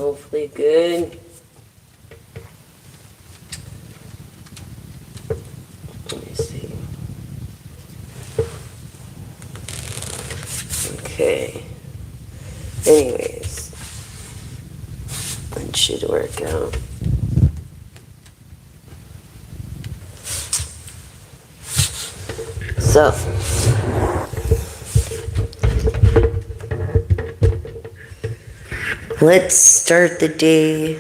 Hopefully good. Let me see. Okay. Anyways, it should work out. So, let's start the day.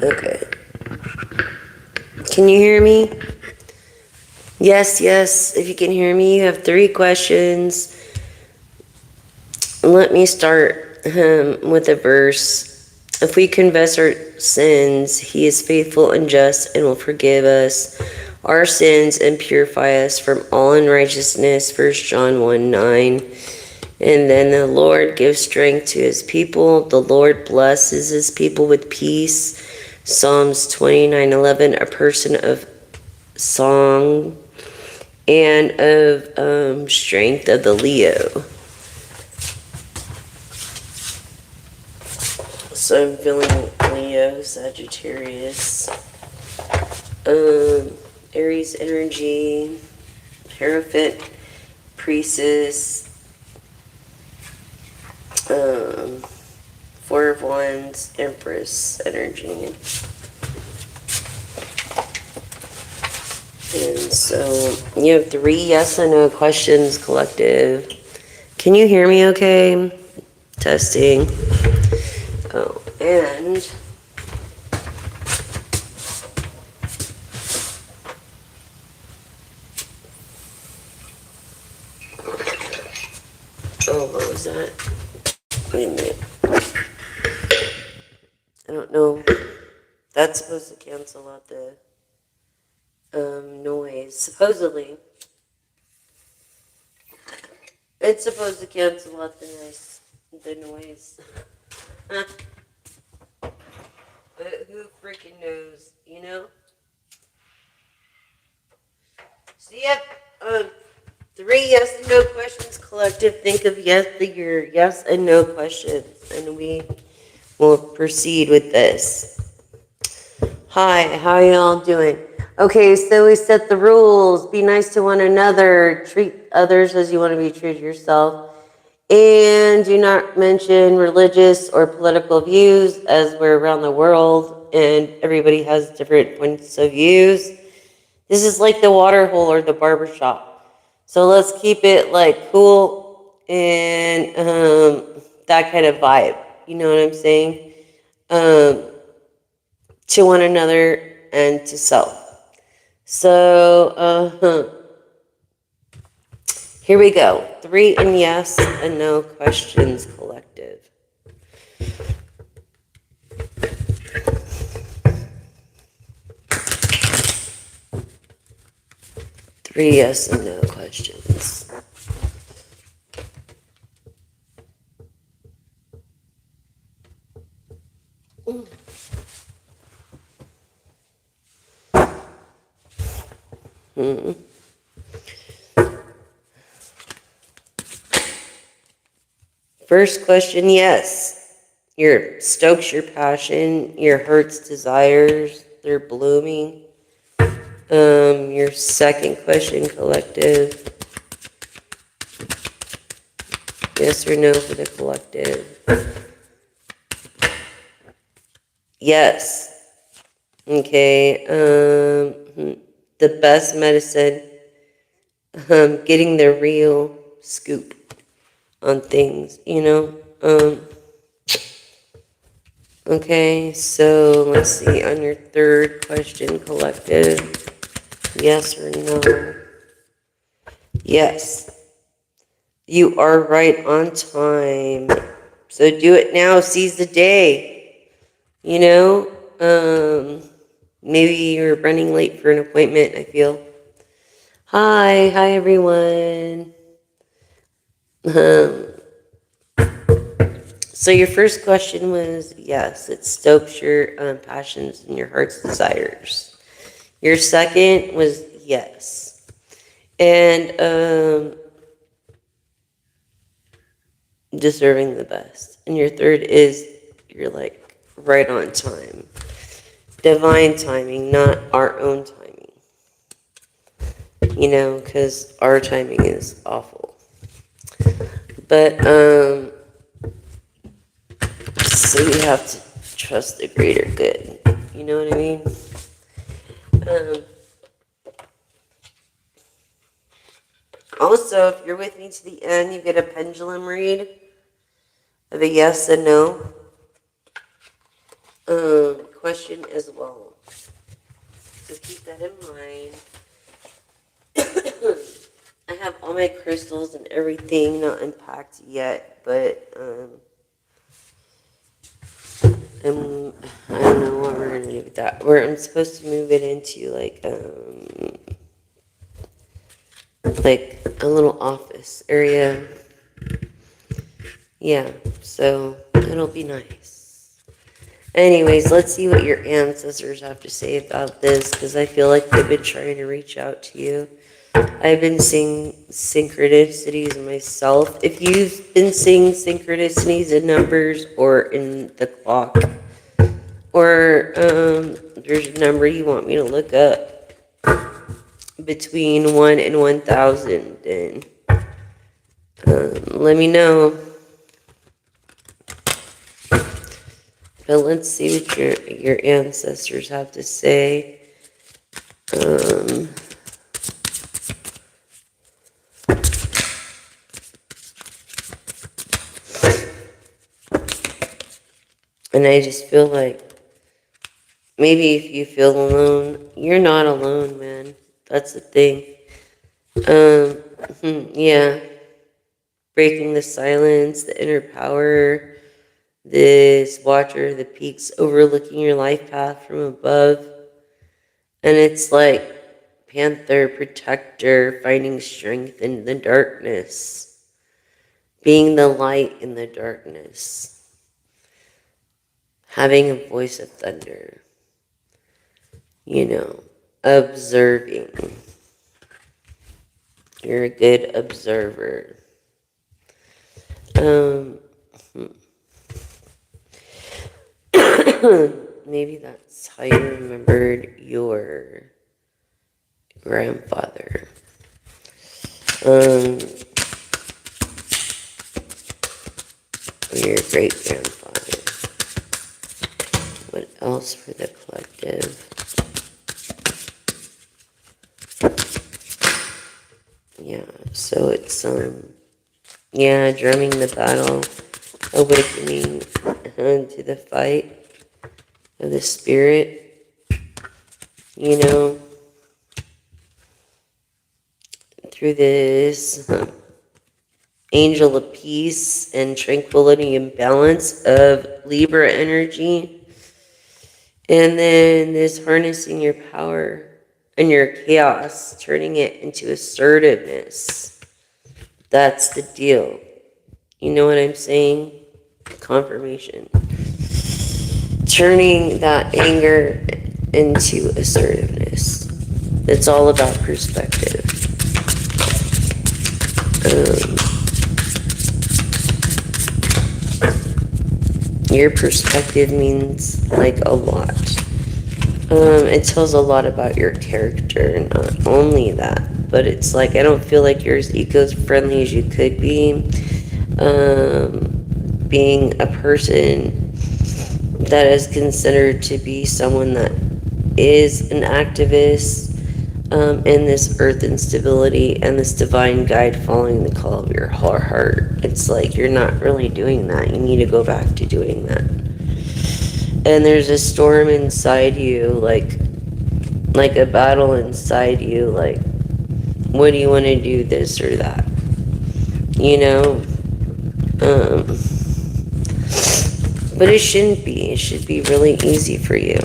Okay. Can you hear me? Yes, yes. If you can hear me, you have 3 questions. Let me start with a verse. If we confess our sins, he is faithful and just and will forgive us our sins and purify us from all unrighteousness. 1 John 1:9. And then the Lord gives strength to his people. The Lord blesses his people with peace. Psalms 29:11. A person of song and of strength of the Leo. So I'm feeling Leo, Sagittarius, Aries energy, Hierophant, Priestess, 4 of Wands, Empress energy. And so you have 3 yes and no questions, collective. Can you hear me okay? Testing. Oh, and oh, what was that? Wait a minute. I don't know. That's supposed to cancel out the noise. Supposedly. It's supposed to cancel out the noise. But who freaking knows, you know? So you have 3 yes and no questions, collective. Think of your yes and no questions, and we will proceed with this. Hi, how are y'all doing? Okay, so we set the rules. Be nice to one another. Treat others as you want to be treated yourself. And do not mention religious or political views, as we're around the world and everybody has different points of views. This is like the water hole or the barber shop. So let's keep it like cool and that kind of vibe. You know what I'm saying? To one another and to self. So here we go. 3 and yes and no questions, collective. Three yes and no questions. First question, yes. Your stokes your passion, your heart's desires, they're blooming. Your second question, collective. Yes or no for the collective? Yes. Okay. The best medicine. Getting the real scoop on things, you know. Okay, so let's see on your third question, collective. Yes or no? Yes. You are right on time. So do it now. Seize the day. You know, Maybe you're running late for an appointment, I feel. Hi everyone. Um, so your first question was yes, it stokes your passions and your heart's desires. Your second was yes. And deserving the best. And your third is you're like right on time. Divine timing, not our own timing. You know, because our timing is awful. But so you have to trust the greater good. You know what I mean? Um, Also, if you're with me to the end, you get a pendulum read of a yes and no question as well. So keep that in mind. I have all my crystals and everything not unpacked yet, but I don't know what we're gonna do with that. I'm supposed to move it into like a little office area. Yeah, so it'll be nice. Anyways, let's see what your ancestors have to say about this, because I feel like they've been trying to reach out to you. I've been seeing synchronicities myself. If you've been seeing synchronicities in numbers or in the clock, or there's a number you want me to look up between 1 and 1,000, then let me know. But let's see what your ancestors have to say. And I just feel like maybe if you feel alone, you're not alone, man. That's the thing. Yeah. Breaking the silence, the inner power, this watcher, the peaks overlooking your life path from above. And it's like Panther, protector, finding strength in the darkness, being the light in the darkness, having a voice of thunder, you know, observing. You're a good observer. Maybe that's how you remembered your grandfather. Or your great grandfather. What else for the collective? Yeah, so it's drumming the battle, awakening to the fight of the spirit, you know, through this angel of peace and tranquility and balance of Libra energy. And then this harnessing your power and your chaos, turning it into assertiveness. That's the deal. You know what I'm saying? Confirmation. Turning that anger into assertiveness. It's all about perspective. Your perspective means like a lot. It tells a lot about your character. Not only that, but it's like I don't feel like you're as eco-friendly as you could be. Being a person that is considered to be someone that is an activist in this earth instability and this divine guide following the call of your heart. It's like you're not really doing that. You need to go back to doing that. And there's a storm inside you, like a battle inside you, like, what do you want to do, this or that? You know? But it shouldn't be. It should be really easy for you.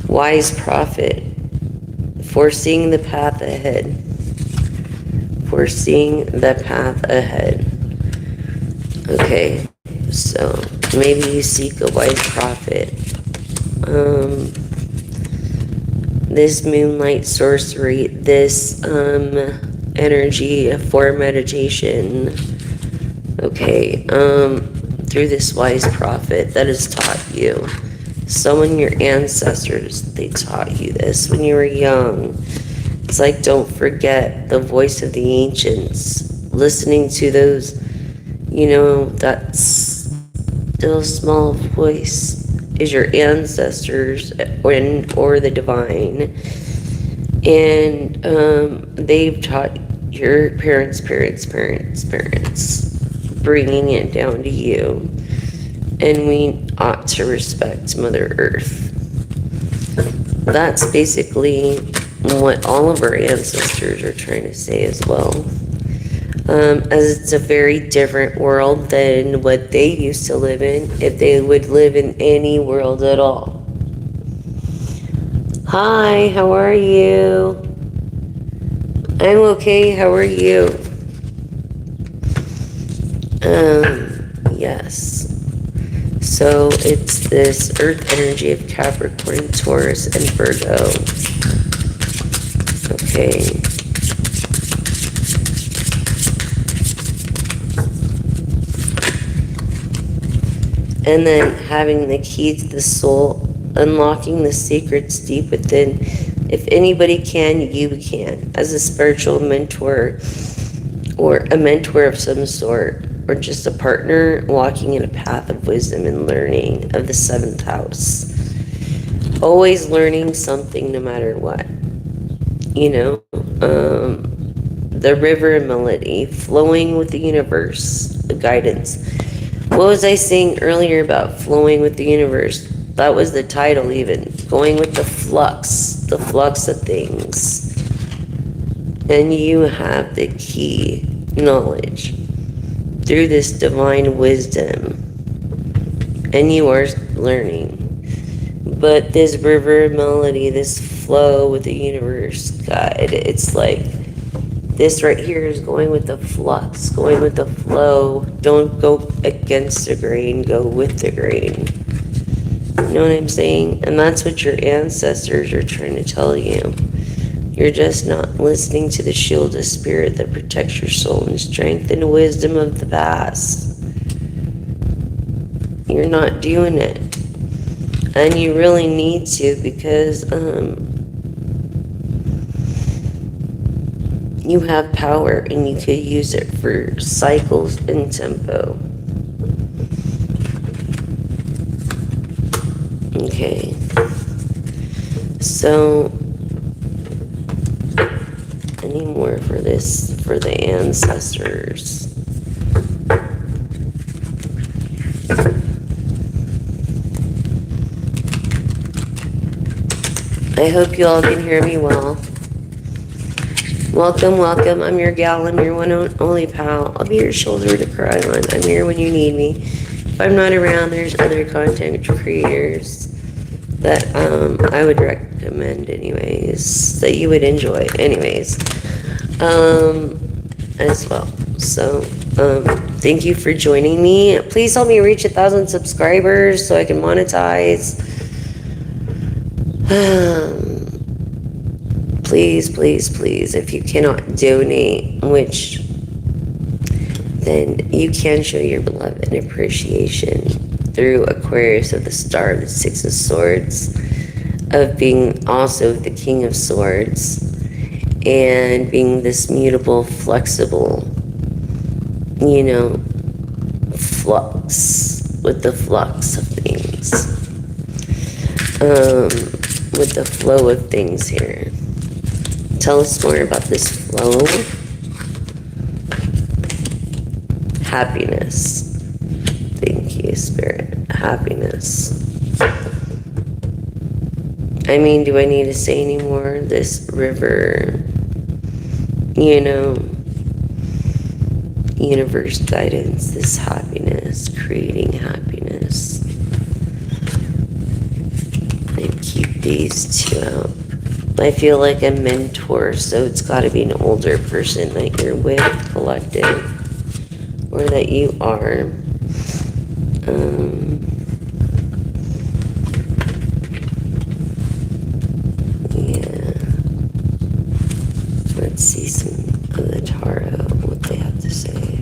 Wise prophet, foreseeing the path ahead. Foreseeing the path ahead. Okay, so maybe you seek a wise prophet. This moonlight sorcery, this energy for meditation. Okay, through this wise prophet that has taught you. Someone, your ancestors, they taught you this when you were young. It's like, don't forget the voice of the ancients. Listening to those, that still small voice is your ancestors or the divine. And they've taught your parents, bringing it down to you. And we ought to respect Mother Earth. That's basically what all of our ancestors are trying to say as well. As it's a very different world than what they used to live in, if they would live in any world at all. Hi, how are you? I'm okay, how are you? Yes. So it's this earth energy of Capricorn, Taurus, and Virgo. Okay. And then having the key to the soul, unlocking the secrets deep within. If anybody can, you can. As a spiritual mentor or a mentor of some sort, or just a partner walking in a path of wisdom and learning of the 7th house. Always learning something no matter what. The river and melody, flowing with the universe, the guidance. What was I saying earlier about flowing with the universe? That was the title even. Going with the flux of things. And you have the key knowledge through this divine wisdom. And you are learning. But this river melody, this flow with the universe guide, it's like this right here is going with the flux, going with the flow. Don't go against the grain, go with the grain. You know what I'm saying? And that's what your ancestors are trying to tell you. You're just not listening to the shield of spirit that protects your soul and strength and wisdom of the past. You're not doing it. And you really need to, because you have power and you could use it for cycles and tempo. Okay. So, any more for this, for the ancestors? I hope you all can hear me well. Welcome, welcome. I'm your gal. I'm your one and only pal. I'll be your shoulder to cry on. I'm here when you need me. If I'm not around, there's other content creators that I would recommend anyways, that you would enjoy anyways, as well. So, thank you for joining me. Please help me reach 1,000 subscribers so I can monetize. Please, please, please, if you cannot donate, which then you can show your beloved an appreciation through Aquarius of the Star, the 6 of Swords, of being also the King of Swords, and being this mutable, flexible, flux, with the flux of things, with the flow of things here. Tell us more about this flow. Happiness. Thank you, Spirit. Happiness. I mean, do I need to say any more? This river, universe guidance, this happiness, creating happiness. these two out. I feel like a mentor, so it's got to be an older person that you're with, collective, or that you are. Yeah. Let's see some of the tarot, what they have to say.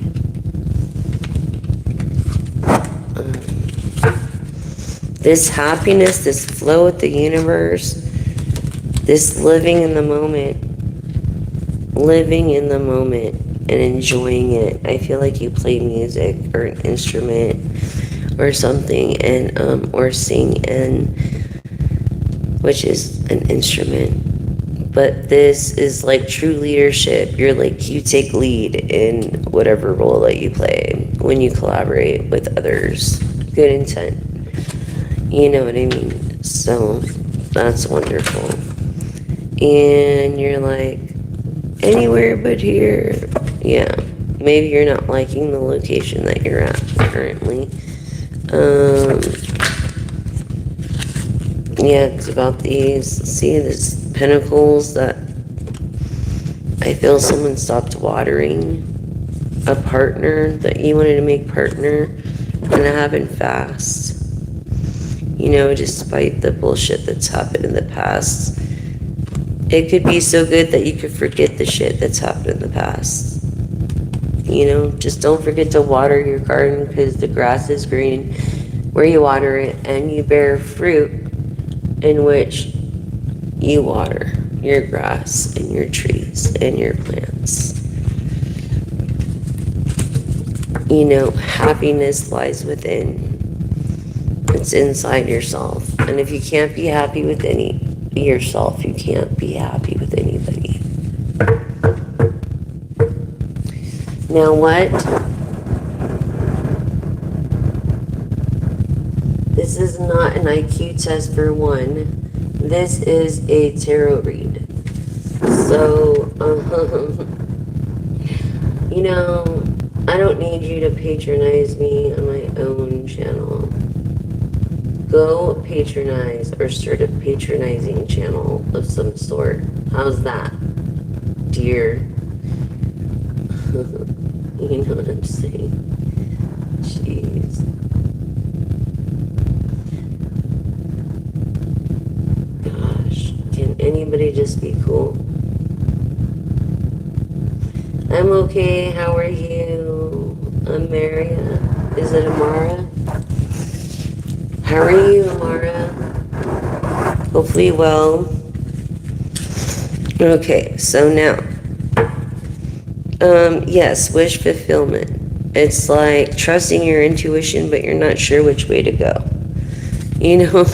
This happiness, this flow with the universe, this living in the moment and enjoying it. I feel like you play music or an instrument or something, and or sing, and which is an instrument. But this is like true leadership. You're like, you take lead in whatever role that you play when you collaborate with others. Good intent. You know what I mean? So that's wonderful. And you're like, anywhere but here. Yeah. Maybe you're not liking the location that you're at currently. Yeah, it's about these. See, this pentacles that I feel someone stopped watering. A partner that you wanted to make partner, and it happened fast. You know, despite the bullshit that's happened in the past. It could be so good that you could forget the shit that's happened in the past. You know, just don't forget to water your garden, because the grass is green where you water it, and you bear fruit in which you water your grass and your trees and your plants. You know, happiness lies within. It's inside yourself. And if you can't be happy with yourself, you can't be happy with anybody. Now what? This is not an IQ test for one. This is a tarot read. So, you know, I don't need you to patronize me on my own channel. Go patronize or start a patronizing channel of some sort. How's that, dear? You know what I'm saying? Jeez. Gosh, can anybody just be cool? I'm okay. How are you? Amaria? Is it Amara? How are you, Amara? Hopefully well. Okay, so now, yes, wish fulfillment. It's like trusting your intuition, but you're not sure which way to go. You know,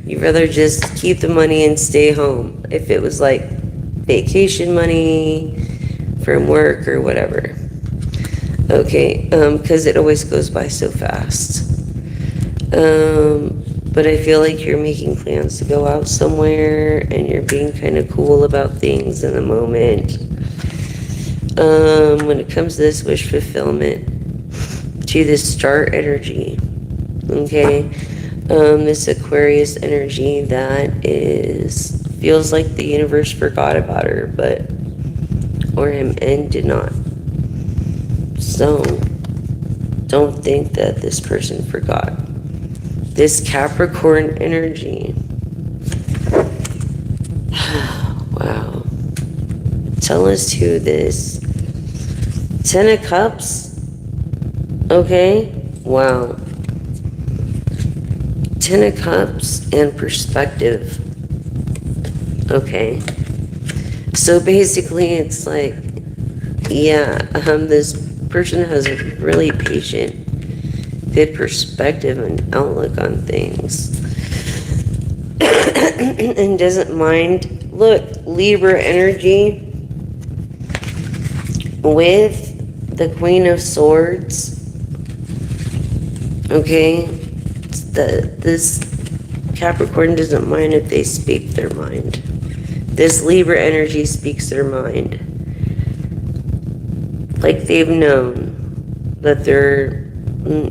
you'd rather just keep the money and stay home. If it was like vacation money from work or whatever. Okay, because it always goes by so fast. But I feel like you're making plans to go out somewhere, and you're being kind of cool about things in the moment. When it comes to this wish fulfillment, to this star energy, okay, this Aquarius energy that feels like the universe forgot about her, or him, and did not. So, don't think that this person forgot. This Capricorn energy. Wow. Tell us who this. 10 of Cups. Okay. Wow. 10 of Cups and perspective. Okay. So basically it's like, yeah, this person has a really patient, good perspective and outlook on things. And doesn't mind. Look, Libra energy with the Queen of Swords. Okay? This Capricorn doesn't mind if they speak their mind. This Libra energy speaks their mind. Like they've known that they're,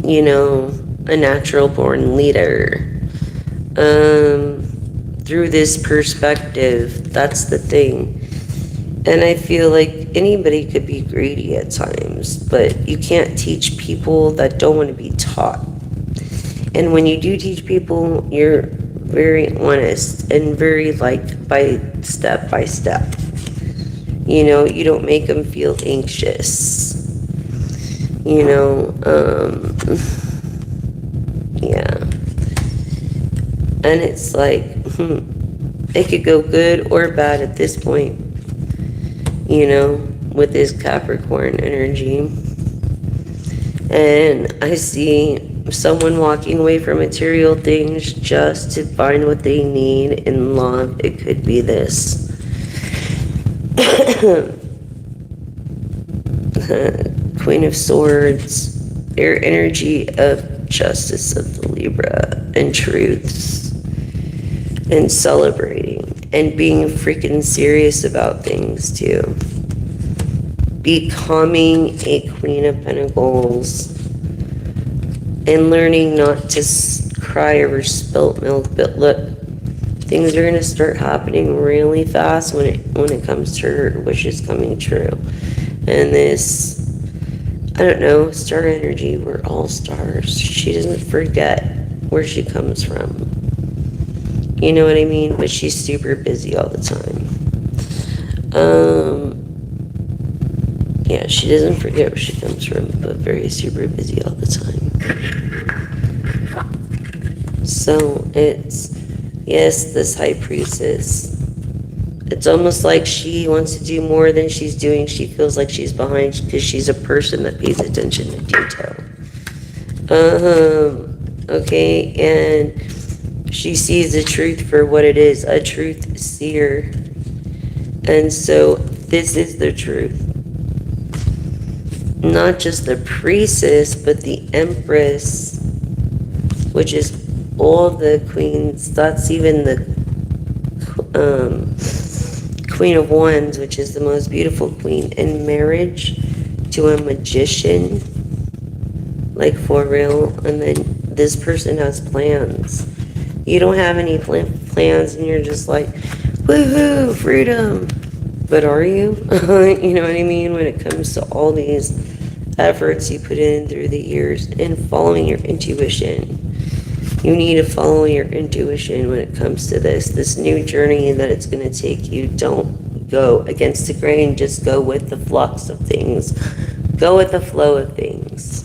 you know, a natural born leader. through this perspective. That's the thing. And I feel like anybody could be greedy at times, but you can't teach people that don't want to be taught. And when you do teach people, you're very honest and very like by step. You know, you don't make them feel anxious. You know, yeah. And it's like, it could go good or bad at this point, you know, with this Capricorn energy. And I see someone walking away from material things just to find what they need in love. It could be this. Queen of Swords, air energy of justice of the Libra and truths and celebrating and being freaking serious about things too. Becoming a Queen of Pentacles and learning not to cry over spilt milk. But look, things are going to start happening really fast when it comes to her, which is coming true. And this, I don't know, star energy, we're all stars. She doesn't forget where she comes from. You know what I mean? But she's super busy all the time. Yeah, she doesn't forget where she comes from, but very super busy all the time. So it's, yes, this High Priestess. It's almost like she wants to do more than she's doing. She feels like she's behind because she's a person that pays attention to detail. Okay, and she sees the truth for what it is, a truth seer. And so this is the truth. Not just the priestess, but the empress, which is all the queens. That's even the Queen of Wands, which is the most beautiful queen. In marriage to a magician, like for real. And then this person has plans. You don't have any plans and you're just like, woohoo, freedom. But are you? You know what I mean? When it comes to all these efforts you put in through the years and following your intuition. You need to follow your intuition when it comes to this new journey that it's going to take you. Don't go against the grain. Just go with the flux of things. Go with the flow of things.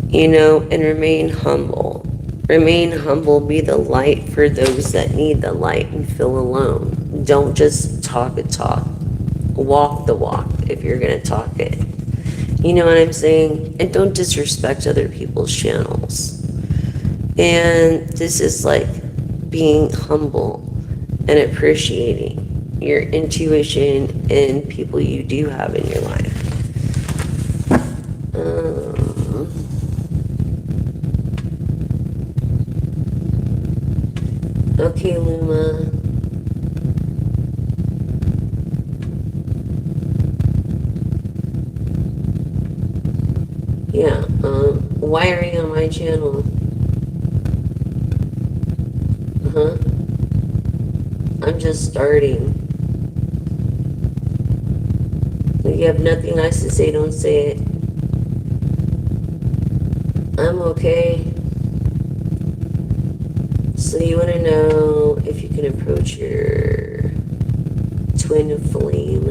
You know, and remain humble. Remain humble. Be the light for those that need the light and feel alone. Don't just talk a talk. Walk the walk if you're going to talk it. You know what I'm saying? And don't disrespect other people's channels. And this is like being humble and appreciating your intuition and people you do have in your life. Okay, Luma. Yeah, why are you on my channel? I'm just starting. If you have nothing nice to say, don't say it. I'm okay. So you want to know if you can approach your twin flame.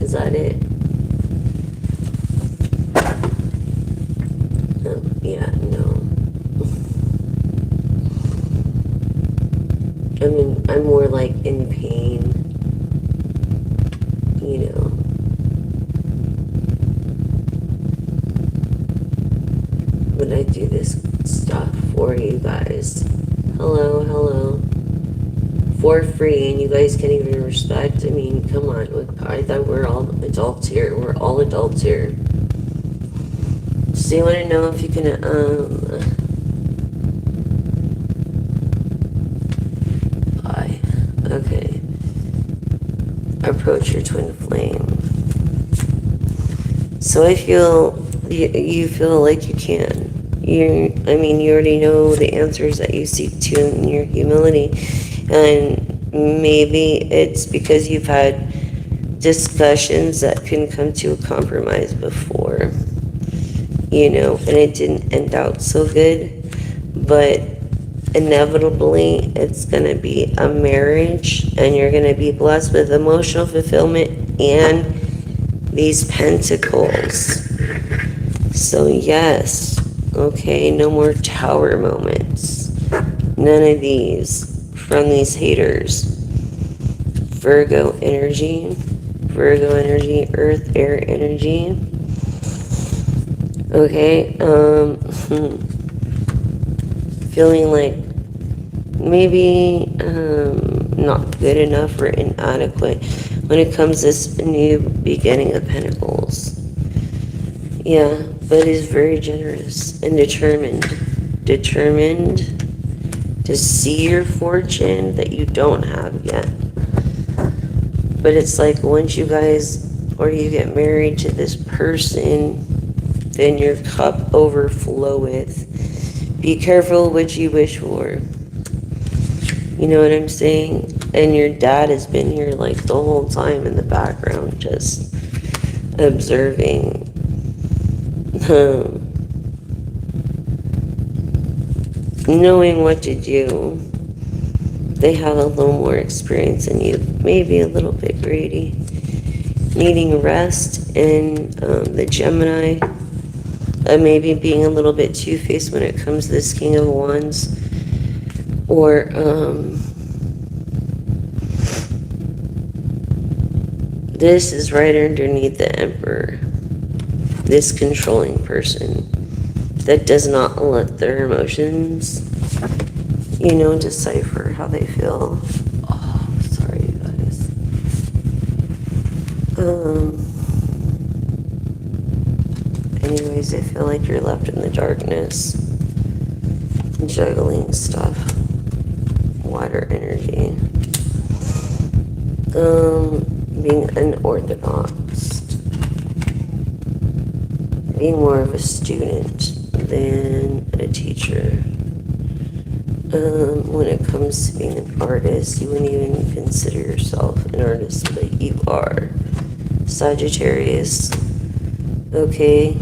Is that it? Yeah, no. I mean, I'm more like in pain, you know. When I do this stuff for you guys. Hello. For free, and you guys can't even respect. I mean, come on. I thought we're all adults here. We're all adults here. So you want to know if you can, okay. Approach your twin flame. So I feel, you feel like you can. You already know the answers that you seek to in your humility. And maybe it's because you've had discussions that can come to a compromise before, and it didn't end out so good. But inevitably, it's going to be a marriage, and you're going to be blessed with emotional fulfillment and these pentacles. So yes, okay, no more tower moments. None of these from these haters. Virgo energy, earth, air energy. Okay, feeling like maybe not good enough or inadequate when it comes to this new beginning of pentacles. Yeah, but is very generous and determined to see your fortune that you don't have yet. But it's like once you guys or you get married to this person, then your cup overfloweth. Be careful what you wish for. You know what I'm saying? And your dad has been here like the whole time in the background, just observing. Knowing what to do. They have a little more experience than you, maybe a little bit greedy. Needing rest, and the Gemini, maybe being a little bit two-faced when it comes to this King of Wands, or this is right underneath the Emperor, this controlling person that does not let their emotions, decipher how they feel. Oh, sorry, you guys. Anyways, I feel like you're left in the darkness, juggling stuff. Water energy. Being unorthodox. Being more of a student than a teacher. When it comes to being an artist, you wouldn't even consider yourself an artist, but you are. Sagittarius. Okay.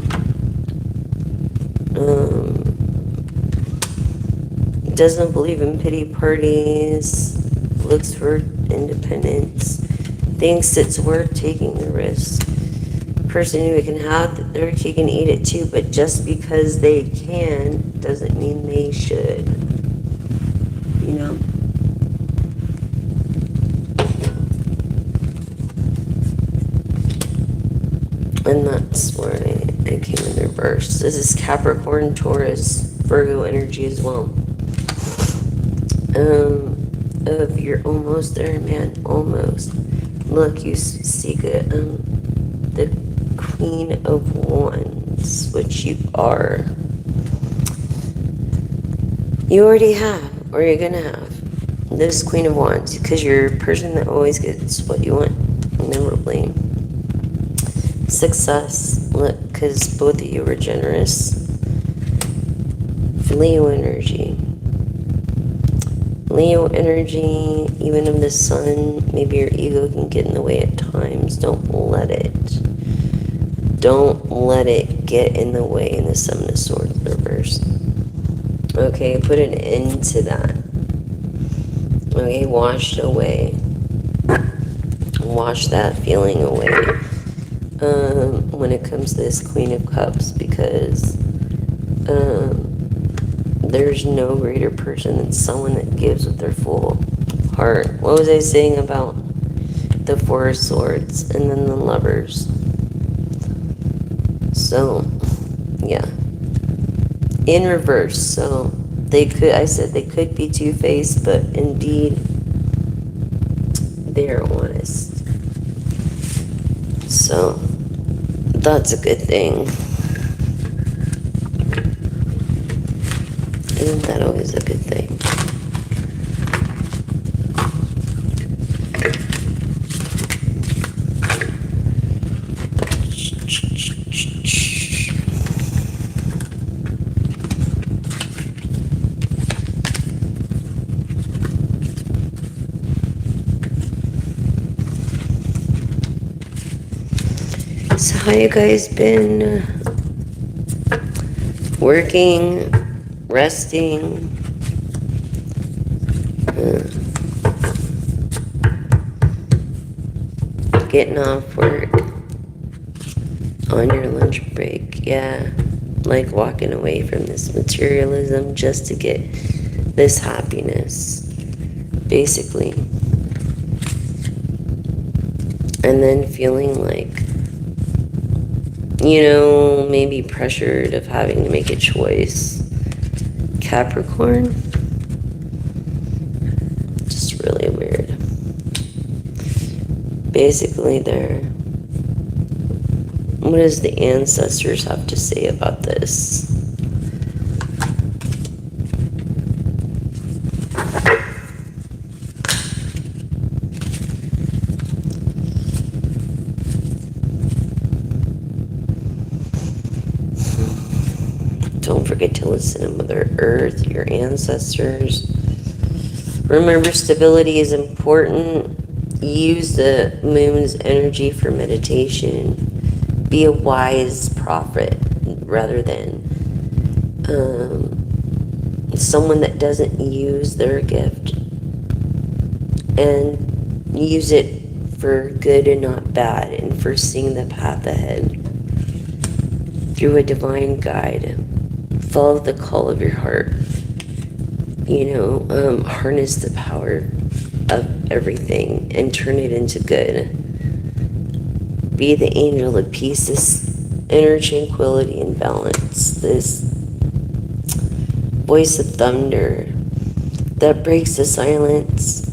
Doesn't believe in pity parties. Looks for independence. Thinks it's worth taking the risk. Person who can have their cake and eat it too, but just because they can doesn't mean they should. And that's where I came in reverse. This is Capricorn, Taurus, Virgo energy as well. You're almost there, man. Almost. Look, you seek the Queen of Wands, which you are. You already have, or you're gonna have. This Queen of Wands, because you're a person that always gets what you want, inevitably. Success, look, because both of you were generous. Leo energy. Leo energy, even of the sun, maybe your ego can get in the way at times. Don't let it. Don't let it get in the way in the Seven of Swords reverse. Okay, put an end to that. Okay, wash it away. Wash that feeling away. When it comes to this Queen of Cups, because there's no greater person than someone that gives with their full heart. What was I saying about the Four of Swords and then the Lovers? So, yeah. In reverse. So, I said they could be two-faced, but indeed, they're honest. So, that's a good thing. Isn't that always a good thing? So how you guys been working, resting, getting off work on your lunch break? Yeah, like walking away from this materialism just to get this happiness, basically. And then feeling like, maybe pressured of having to make a choice. Capricorn? Just really weird. Basically, what does the ancestors have to say about this? Don't forget to listen to Mother Earth, your ancestors. Remember, stability is important. Use the moon's energy for meditation. Be a wise prophet rather than someone that doesn't use their gift and use it for good and not bad, and for seeing the path ahead through a divine guide. Follow the call of your heart. Harness the power of everything and turn it into good. Be the angel of peace, this inner tranquility and balance, this voice of thunder that breaks the silence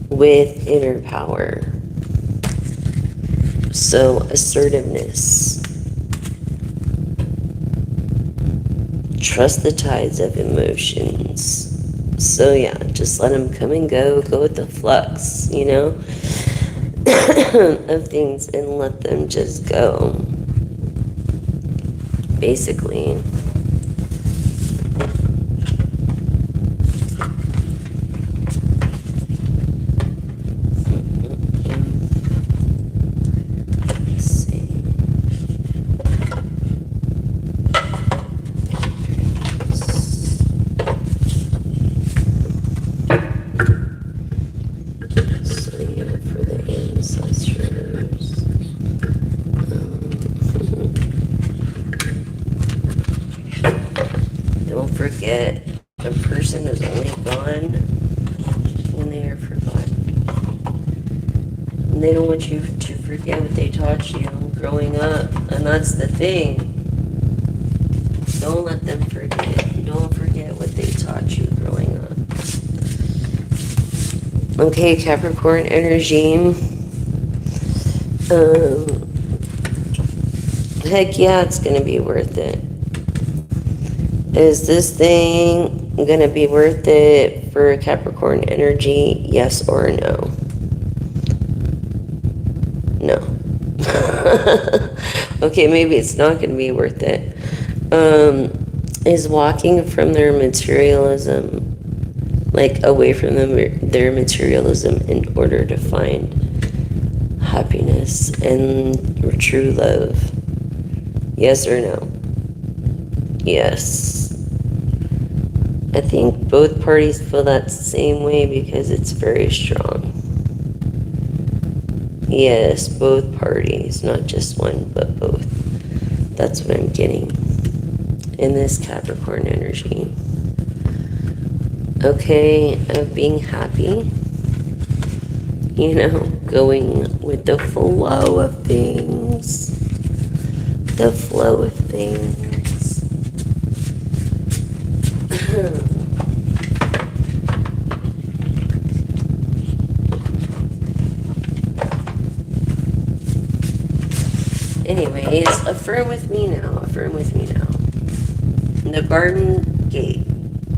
with inner power. So, assertiveness. Trust the tides of emotions. So yeah, just let them come and go with the flux, of things, and let them just go. Basically. Don't forget, a person is only gone when they are forgotten. And they don't want you to forget what they taught you growing up. And that's the thing. Don't let them forget. Don't forget what they taught you growing up. Okay, Capricorn energy. Heck yeah, it's going to be worth it. Is this thing going to be worth it for Capricorn energy? Yes or no? No. Okay, maybe it's not going to be worth it. Is walking from their materialism, like away from their materialism, in order to find happiness and true love? Yes or no? Yes. I think both parties feel that same way because it's very strong. Yes, both parties, not just one, but both. That's what I'm getting in this Capricorn energy. Okay, of being happy, going with the flow of things. The flow of things. Anyways, affirm with me now. Affirm with me now. The garden gate.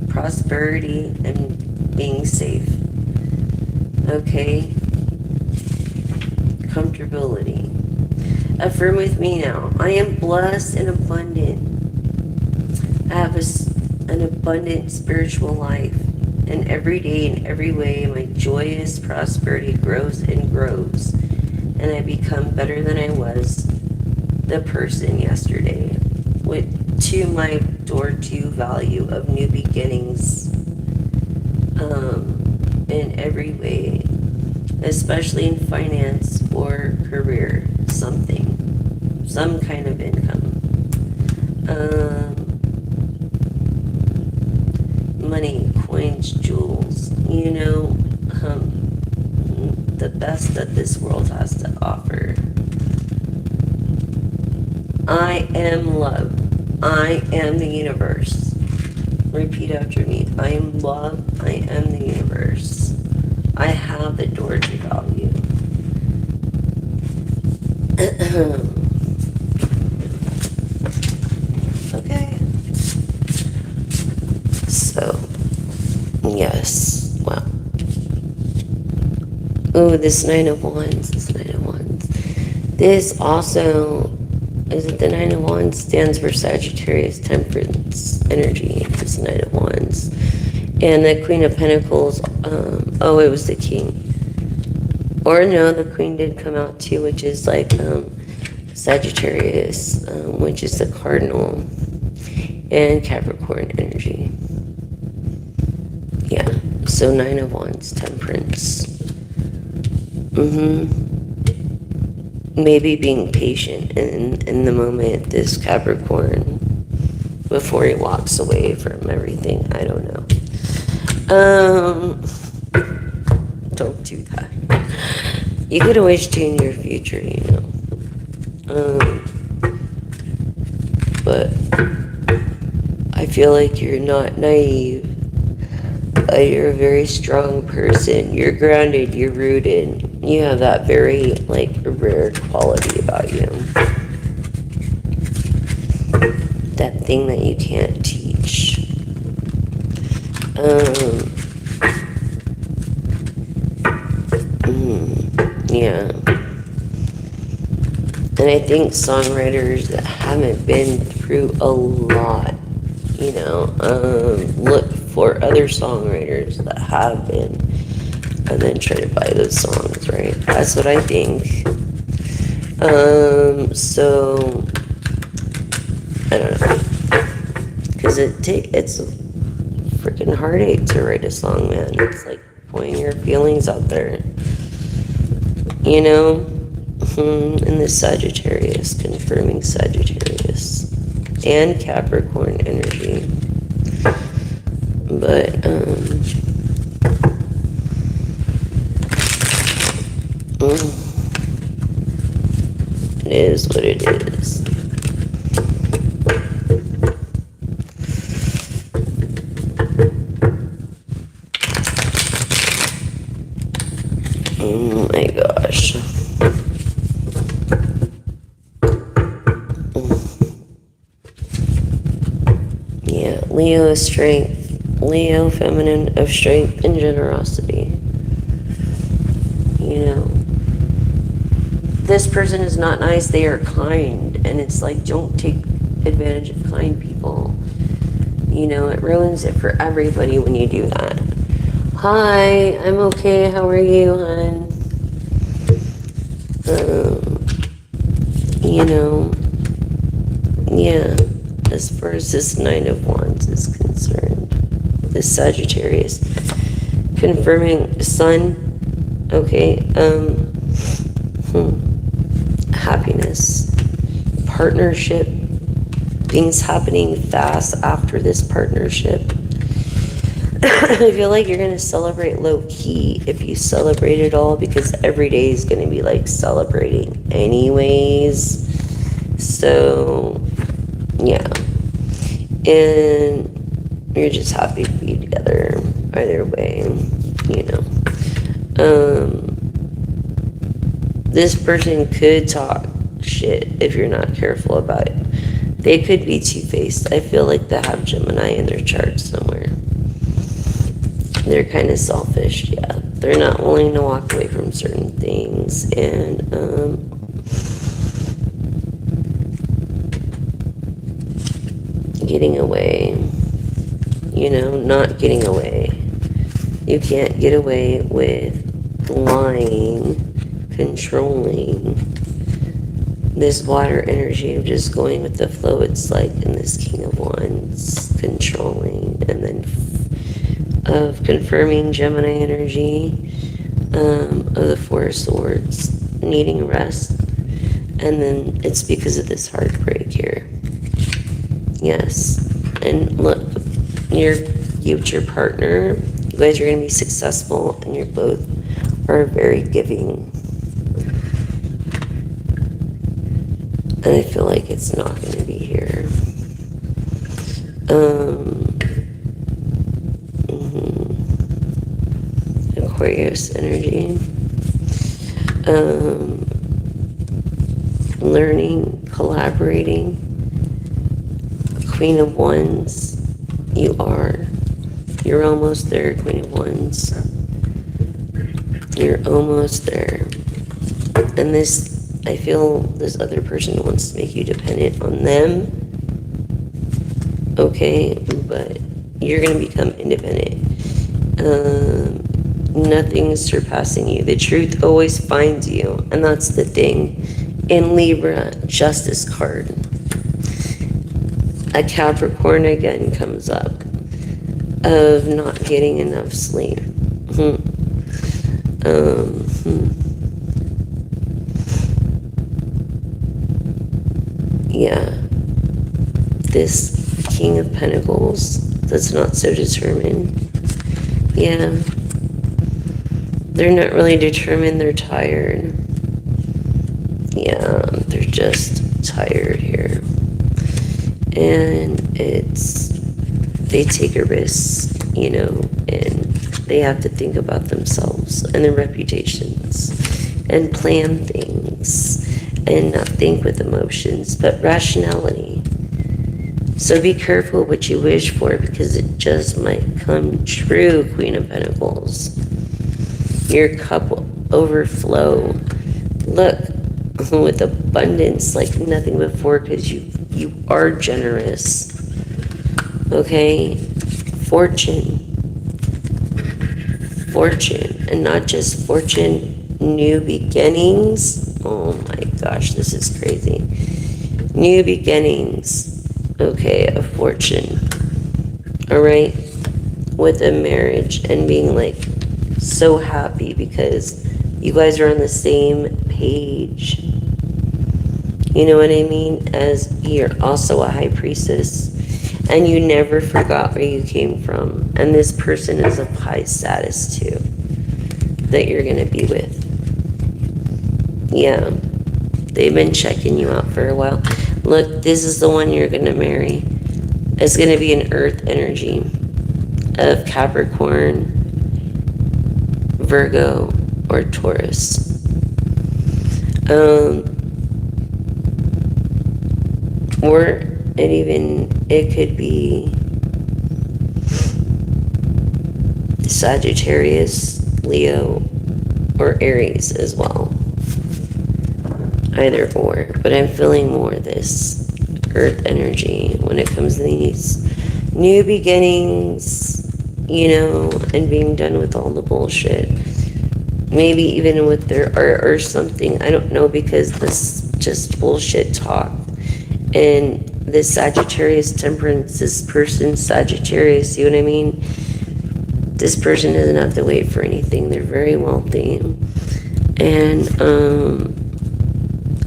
Prosperity and being safe. Okay. Comfortability. Affirm with me now. I am blessed and abundant. I have an abundant spiritual life. And every day, in every way, my joyous prosperity grows and grows. And I become better than I was the person yesterday with to my door to value of new beginnings in every way, especially in finance or career, some kind of income. Money, coins, jewels, the best that this world has to offer. I am love. I am the universe. Repeat after me. I am love. I am the universe. I have the door to value. Okay. So, yes. Wow. Ooh, this Nine of Wands. This also, is it the Nine of Wands? Stands for Sagittarius, Temperance energy. This Nine of Wands. And the Queen of Pentacles, it was the King. Or no, the Queen did come out too, which is like Sagittarius, which is the Cardinal, and Capricorn energy. Yeah, so Nine of Wands, Temperance. Maybe being patient in the moment, this Capricorn, before he walks away from everything. I don't know. Don't do that. You could always change your future, but I feel like you're not naive. You're a very strong person. You're grounded. You're rooted. You have that very, rare quality about you. That thing that you can't teach. Yeah. And I think songwriters that haven't been through a lot, look for other songwriters that have been, and then try to buy those songs, right? That's what I think. So I don't know, because it's a freaking heartache to write a song, man. It's like putting your feelings out there, and the Sagittarius, confirming Sagittarius and Capricorn energy. But it is what it is. Oh my gosh. Yeah, Leo is strength. Leo, feminine, of strength and generosity. This person is not nice, they are kind. And it's like, don't take advantage of kind people. It ruins it for everybody when you do that. Hi, I'm okay. How are you, hon? Yeah, as far as this Nine of Wands is concerned, this Sagittarius, confirming Sun, okay, happiness, partnership, things happening fast after this partnership. I feel like you're going to celebrate low-key if you celebrate it all, because every day is going to be like celebrating anyways. So, yeah. And you're just happy to be together either way, This person could talk shit if you're not careful about it. They could be two-faced. I feel like they have Gemini in their chart somewhere. They're kind of selfish, yeah. They're not willing to walk away from certain things, and getting away, not getting away. You can't get away with lying, controlling, this water energy of just going with the flow. It's like in this King of Wands, controlling, and then of confirming Gemini energy, of the Four of Swords, needing rest. And then it's because of this heartbreak here. Yes. And look, you with your partner, you guys are going to be successful, and you're both are very giving. And I feel like it's not going to be here. Aquarius energy. Learning, collaborating. Queen of Wands. You're almost there, Queen of Wands. You're almost there. And I feel this other person wants to make you dependent on them. Okay, but you're going to become independent. Nothing is surpassing you. The truth always finds you. And that's the thing. In Libra, Justice card. A Capricorn again comes up. Of not getting enough sleep. Yeah. This King of Pentacles that's not so determined. Yeah. They're not really determined, they're tired. Yeah, they're just tired here. And they take a risk, and they have to think about themselves and their reputations and plan things and not think with emotions, but rationality. So be careful what you wish for, because it just might come true, Queen of Pentacles. Your cup will overflow. Look, with abundance like nothing before, because you are generous. Okay? Fortune, and not just fortune, new beginnings. Oh my gosh, this is crazy. New beginnings. Okay, a fortune. All right, with a marriage, and being like so happy because you guys are on the same page. You know what I mean? As you're also a high priestess, and you never forgot where you came from. And this person is of high status too, that you're going to be with. Yeah. They've been checking you out for a while. Look, this is the one you're going to marry. It's going to be an earth energy of Capricorn, Virgo, or Taurus. Or it could be Sagittarius, Leo, or Aries as well. Either or. But I'm feeling more this earth energy when it comes to these new beginnings, and being done with all the bullshit. Maybe even with their art or something. I don't know, because this just bullshit talk. And this Sagittarius temperance, this person Sagittarius, you know what I mean? This person doesn't have to wait for anything. They're very wealthy. And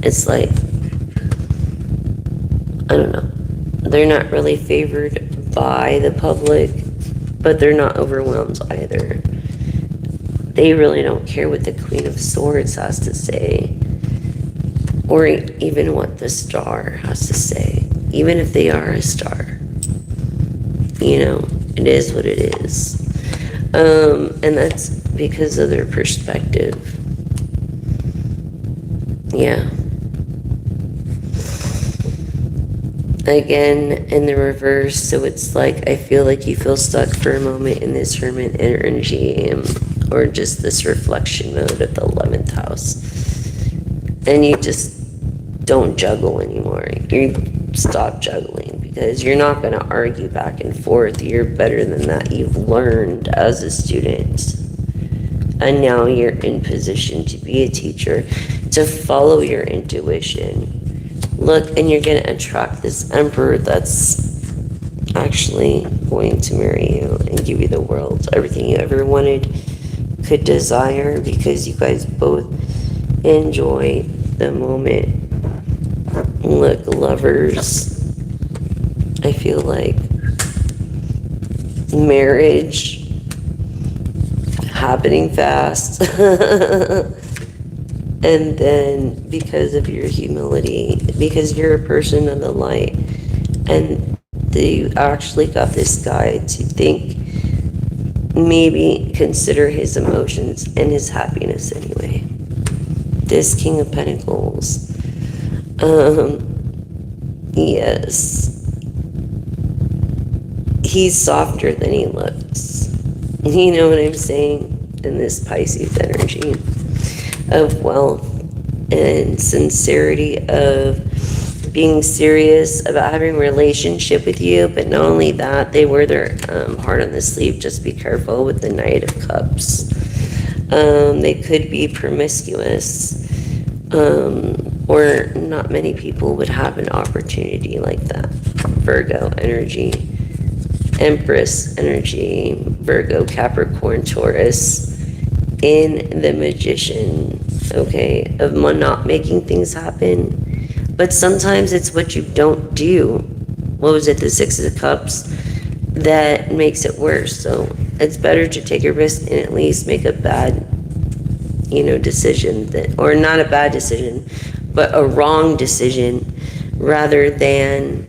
it's like, I don't know. They're not really favored by the public, but they're not overwhelmed either. They really don't care what the Queen of Swords has to say, or even what the Star has to say, even if they are a star. It is what it is. And that's because of their perspective. Yeah. Again, in the reverse, so it's like, I feel like you feel stuck for a moment in this Hermit energy, or just this reflection mode of the 11th house. And you just don't juggle anymore. You stop juggling, because you're not going to argue back and forth. You're better than that. You've learned as a student. And now you're in position to be a teacher, to follow your intuition. Look, and you're going to attract this emperor that's actually going to marry you and give you the world, everything you ever wanted, could desire, because you guys both enjoy the moment. Look, lovers, I feel like marriage happening fast. And then because of your humility, because you're a person of the light, and you actually got this guy to think, maybe consider his emotions and his happiness anyway. This King of Pentacles. Yes. He's softer than he looks. You know what I'm saying? In this Pisces energy of wealth and sincerity, of being serious about having a relationship with you. But not only that, they wear their heart on the sleeve. Just be careful with the Knight of Cups. They could be promiscuous, or not many people would have an opportunity like that. Virgo energy, Empress energy, Virgo, Capricorn, Taurus, in the Magician, okay, of not making things happen. But sometimes it's what you don't do. What was it, the Six of Cups, that makes it worse. So it's better to take a risk and at least make a bad, decision, that, or not a bad decision, but a wrong decision, rather than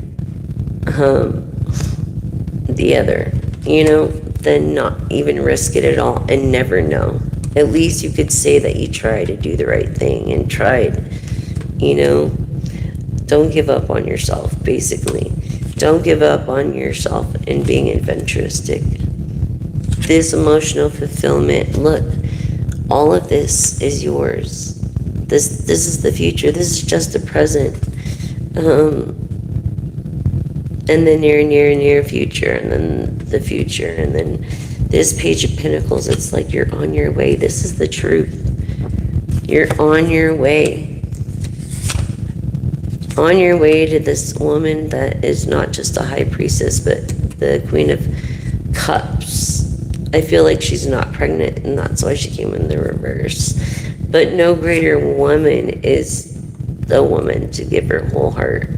the other, than not even risk it at all and never know. At least you could say that you tried to do the right thing and tried, Don't give up on yourself, basically. Don't give up on yourself in being adventuristic. This emotional fulfillment, look, all of this is yours. This is the future. This is just the present. And the near future, and then the future, and then this Page of Pentacles, it's like you're on your way. This is the truth. You're on your way. On your way to this woman that is not just a high priestess, but the Queen of Cups. I feel like she's not pregnant, and that's why she came in the reverse. But no greater woman is the woman to give her whole heart.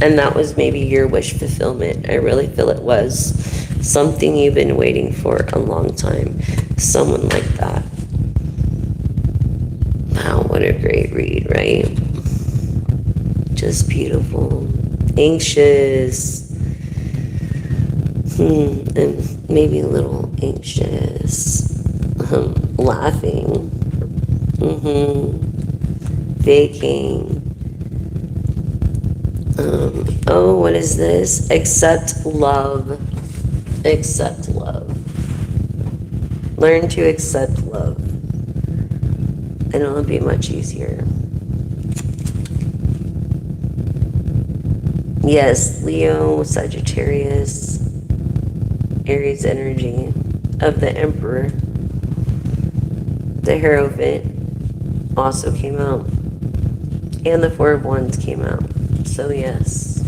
And that was maybe your wish fulfillment. I really feel it was something you've been waiting for a long time. Someone like that. Wow, what a great read, right? Just beautiful. Anxious. And maybe a little anxious. Laughing. Faking. Oh, what is this? Accept love. Accept love. Learn to accept love. And it'll be much easier. Yes, Leo, Sagittarius, Aries energy of the Emperor. The Hierophant also came out. And the Four of Wands came out. So yes,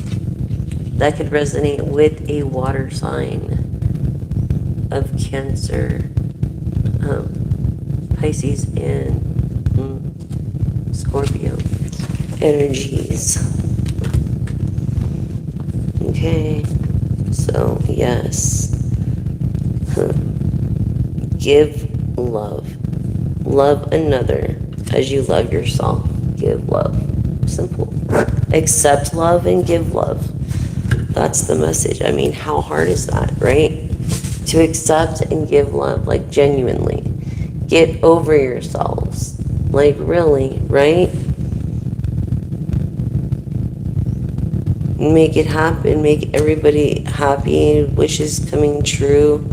that could resonate with a water sign of Cancer, Pisces, and Scorpio energies. Okay, so yes, give love. Love another as you love yourself. Give love. Simple. Accept love and give love. That's the message. I mean, how hard is that, right? To accept and give love, like genuinely. Get over yourselves. Like really, right? Make it happen. Make everybody happy. Wishes coming true.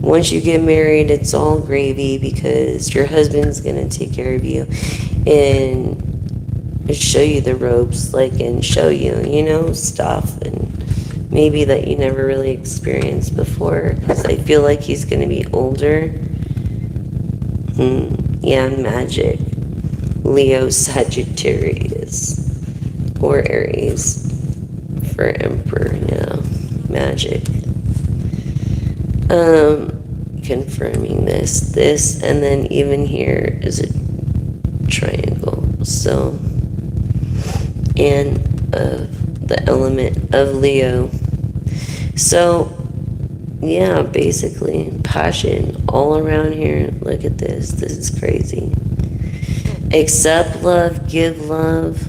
Once you get married, it's all gravy because your husband's going to take care of you and show you the ropes, and show you, stuff, and maybe that you never really experienced before, because I feel like he's going to be older. Yeah, magic. Leo, Sagittarius. or Aries for Emperor, yeah. Magic. Confirming this, and then even here is a triangle. So, and the element of Leo. So, yeah, basically, passion all around here. Look at this. This is crazy. Accept love, give love.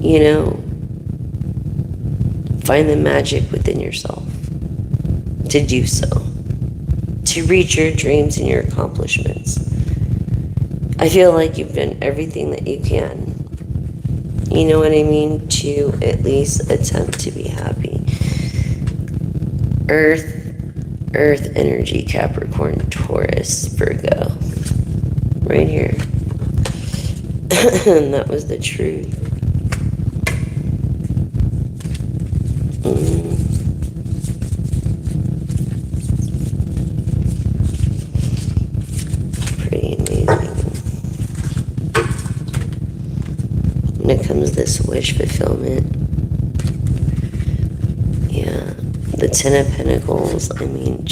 You know, find the magic within yourself to do so, to reach your dreams and your accomplishments. I feel like you've done everything that you can, you know what I mean, to at least attempt to be happy. Earth energy, Capricorn, Taurus, Virgo, right here. And that was the truth. Pretty amazing. When it comes to this wish fulfillment, yeah, the Ten of Pentacles, I mean,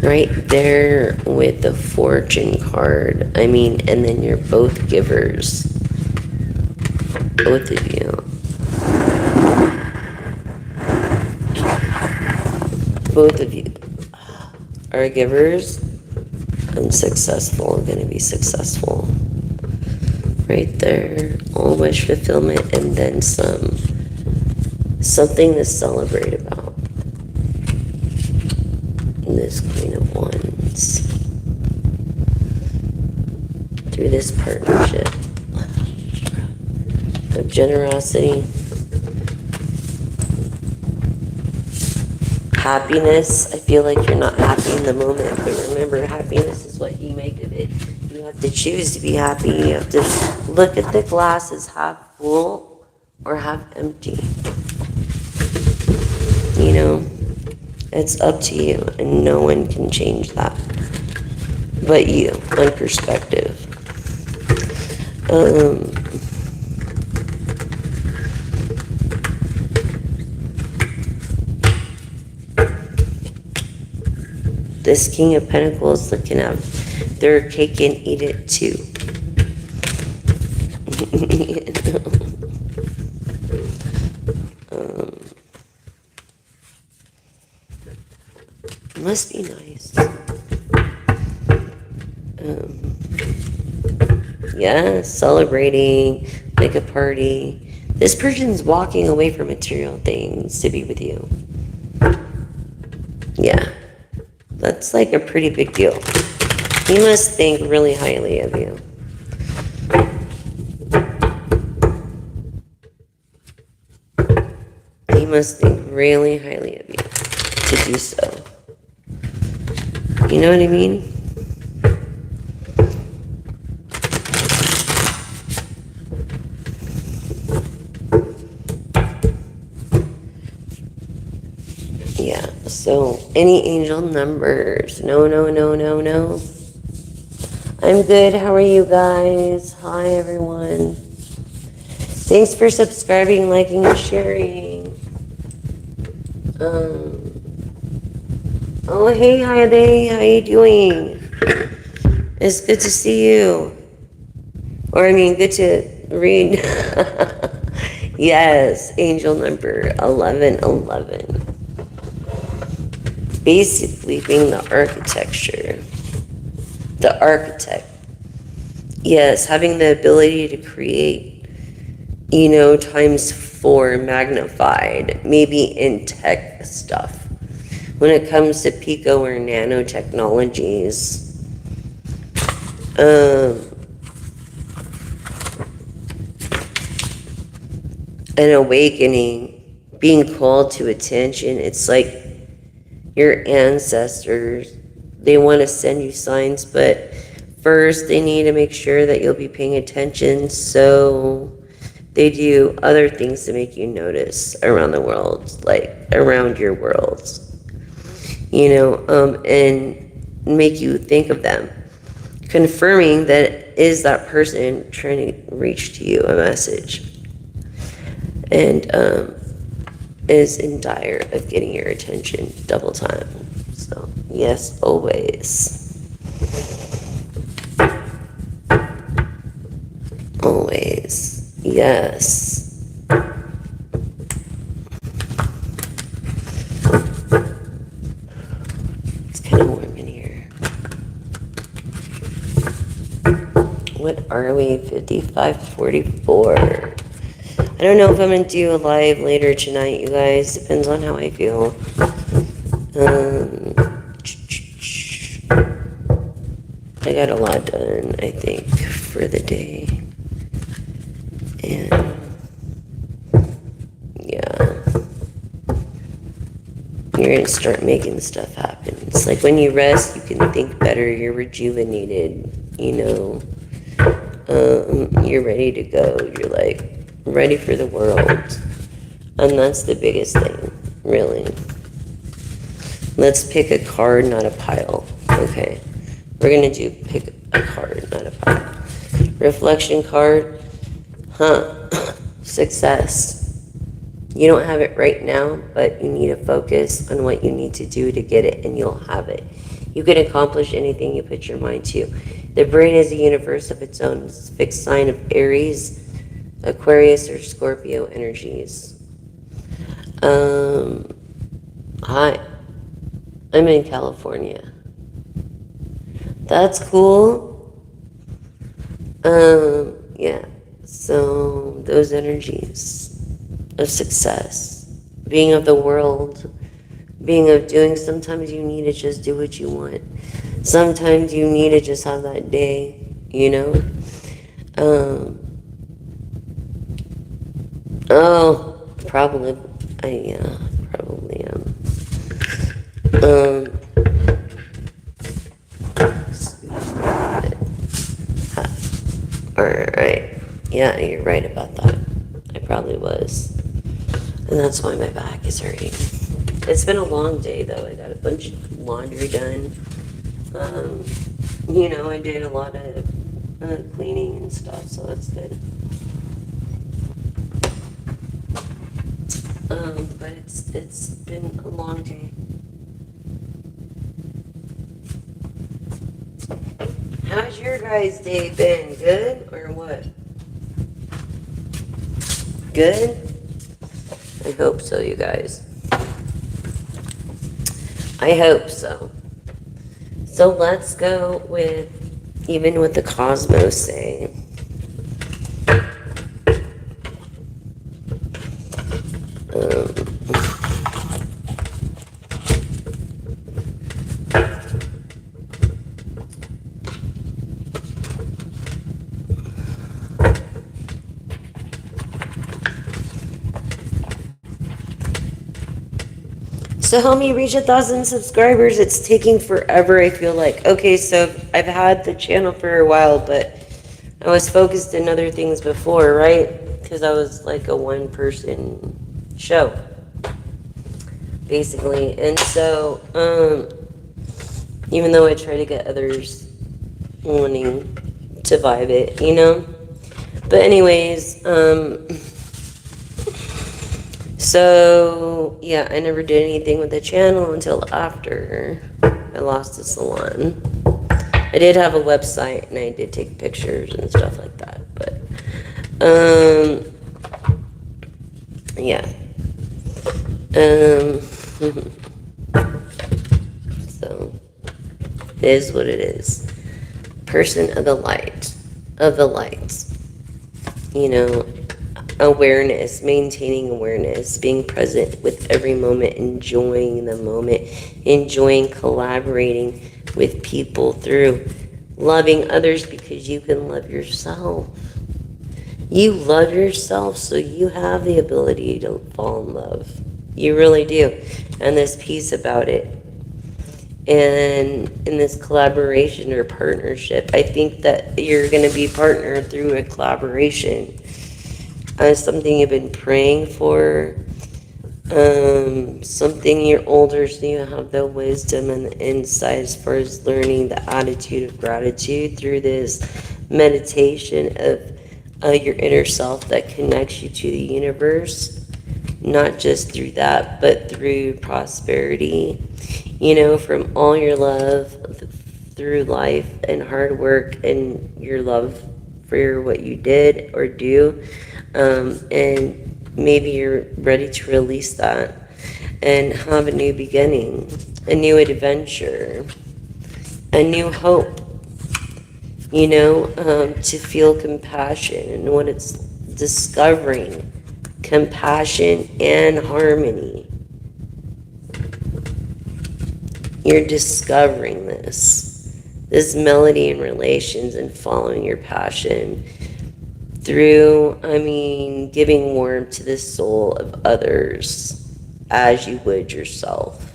right there with the Fortune card, I mean, and then you're both givers, both of you. Both of you are givers and successful, going to be successful. Right there, all wish fulfillment, and then some. Something to celebrate about. This Queen of Wands. Through this partnership of generosity, happiness. I feel like you're not happy in the moment, but remember, happiness is what you make of it. You have to choose to be happy. You have to look at the glass as half full or half empty. You know, it's up to you, and no one can change that but you on perspective. This King of Pentacles looking at their cake and eat it too. You know? Must be nice. Yeah, celebrating, make a party. This person's walking away from material things to be with you. Yeah, that's like a pretty big deal. He must think really highly of you. He must think really highly of you to do so. You know what I mean? Yeah, so any angel numbers? No. I'm good. How are you guys? Hi, everyone. Thanks for subscribing, liking, and sharing. Oh, hey, Heidi. How you doing? It's good to see you. Or, I mean, good to read. Yes, angel number 1111. Basically being the architecture. The architect. Yes, having the ability to create, you know, times 4 magnified, maybe in tech stuff. When it comes to pico or nanotechnologies, an awakening, being called to attention. It's like your ancestors, they want to send you signs, but first they need to make sure that you'll be paying attention, so they do other things to make you notice around the world, like around your worlds, you know, and make you think of them, confirming that is that person trying to reach to you a message. and is in dire of getting your attention double time. So, yes, always. Always. Yes. It's kind of warm in here. What are we? 55:44. I don't know if I'm going to do a live later tonight, you guys. Depends on how I feel. I got a lot done, I think, for the day. And, yeah. You're going to start making stuff happen. It's like when you rest, you can think better. You're rejuvenated, you know. You're ready to go. You're like ready for the world. And that's the biggest thing, really. Let's pick a card, not a pile. Okay. We're going to do pick a card, not a pile. Reflection card. Success. You don't have it right now, but you need to focus on what you need to do to get it, and you'll have it. You can accomplish anything you put your mind to. The brain is a universe of its own. It's a fixed sign of Aries, Aquarius, or Scorpio energies. Hi. I'm in California. That's cool. Yeah. So those energies of success, being of the world, being of doing, sometimes you need to just do what you want. Sometimes you need to just have that day, you know? Probably, probably am. Alright. Yeah, you're right about that. I probably was. And that's why my back is hurting. It's been a long day, though. I got a bunch of laundry done. You know, I did a lot of cleaning and stuff, so that's good. But it's been a long day. How's your guys' day been? Good or what? Good? I hope so, you guys. I hope so. So let's go with even what the cosmos say. So help me reach 1,000 subscribers. It's taking forever, I feel like. Okay, so I've had the channel for a while, but I was focused in other things before, right? Because I was like a one-person show, basically. And so, even though I try to get others wanting to vibe it, you know? But anyways, so, yeah, I never did anything with the channel until after I lost the salon. I did have a website, and I did take pictures and stuff like that, but, yeah. So, it is what it is. Person of the light, you know, awareness, maintaining awareness, being present with every moment, enjoying the moment, enjoying collaborating with people through loving others, because you can love yourself. You love yourself, so you have the ability to fall in love. You really do. And this piece about it. And in this collaboration or partnership, I think that you're going to be partnered through a collaboration. Something you've been praying for, something you're older, so you have the wisdom and the insight as far as learning the attitude of gratitude through this meditation your inner self that connects you to the universe, not just through that, but through prosperity, from all your love through life and hard work and your love for what you did or do. And maybe you're ready to release that and have a new beginning, a new adventure, a new hope, to feel compassion. And when it's discovering compassion and harmony, you're discovering this melody in relations and following your passion through, giving warmth to the soul of others as you would yourself.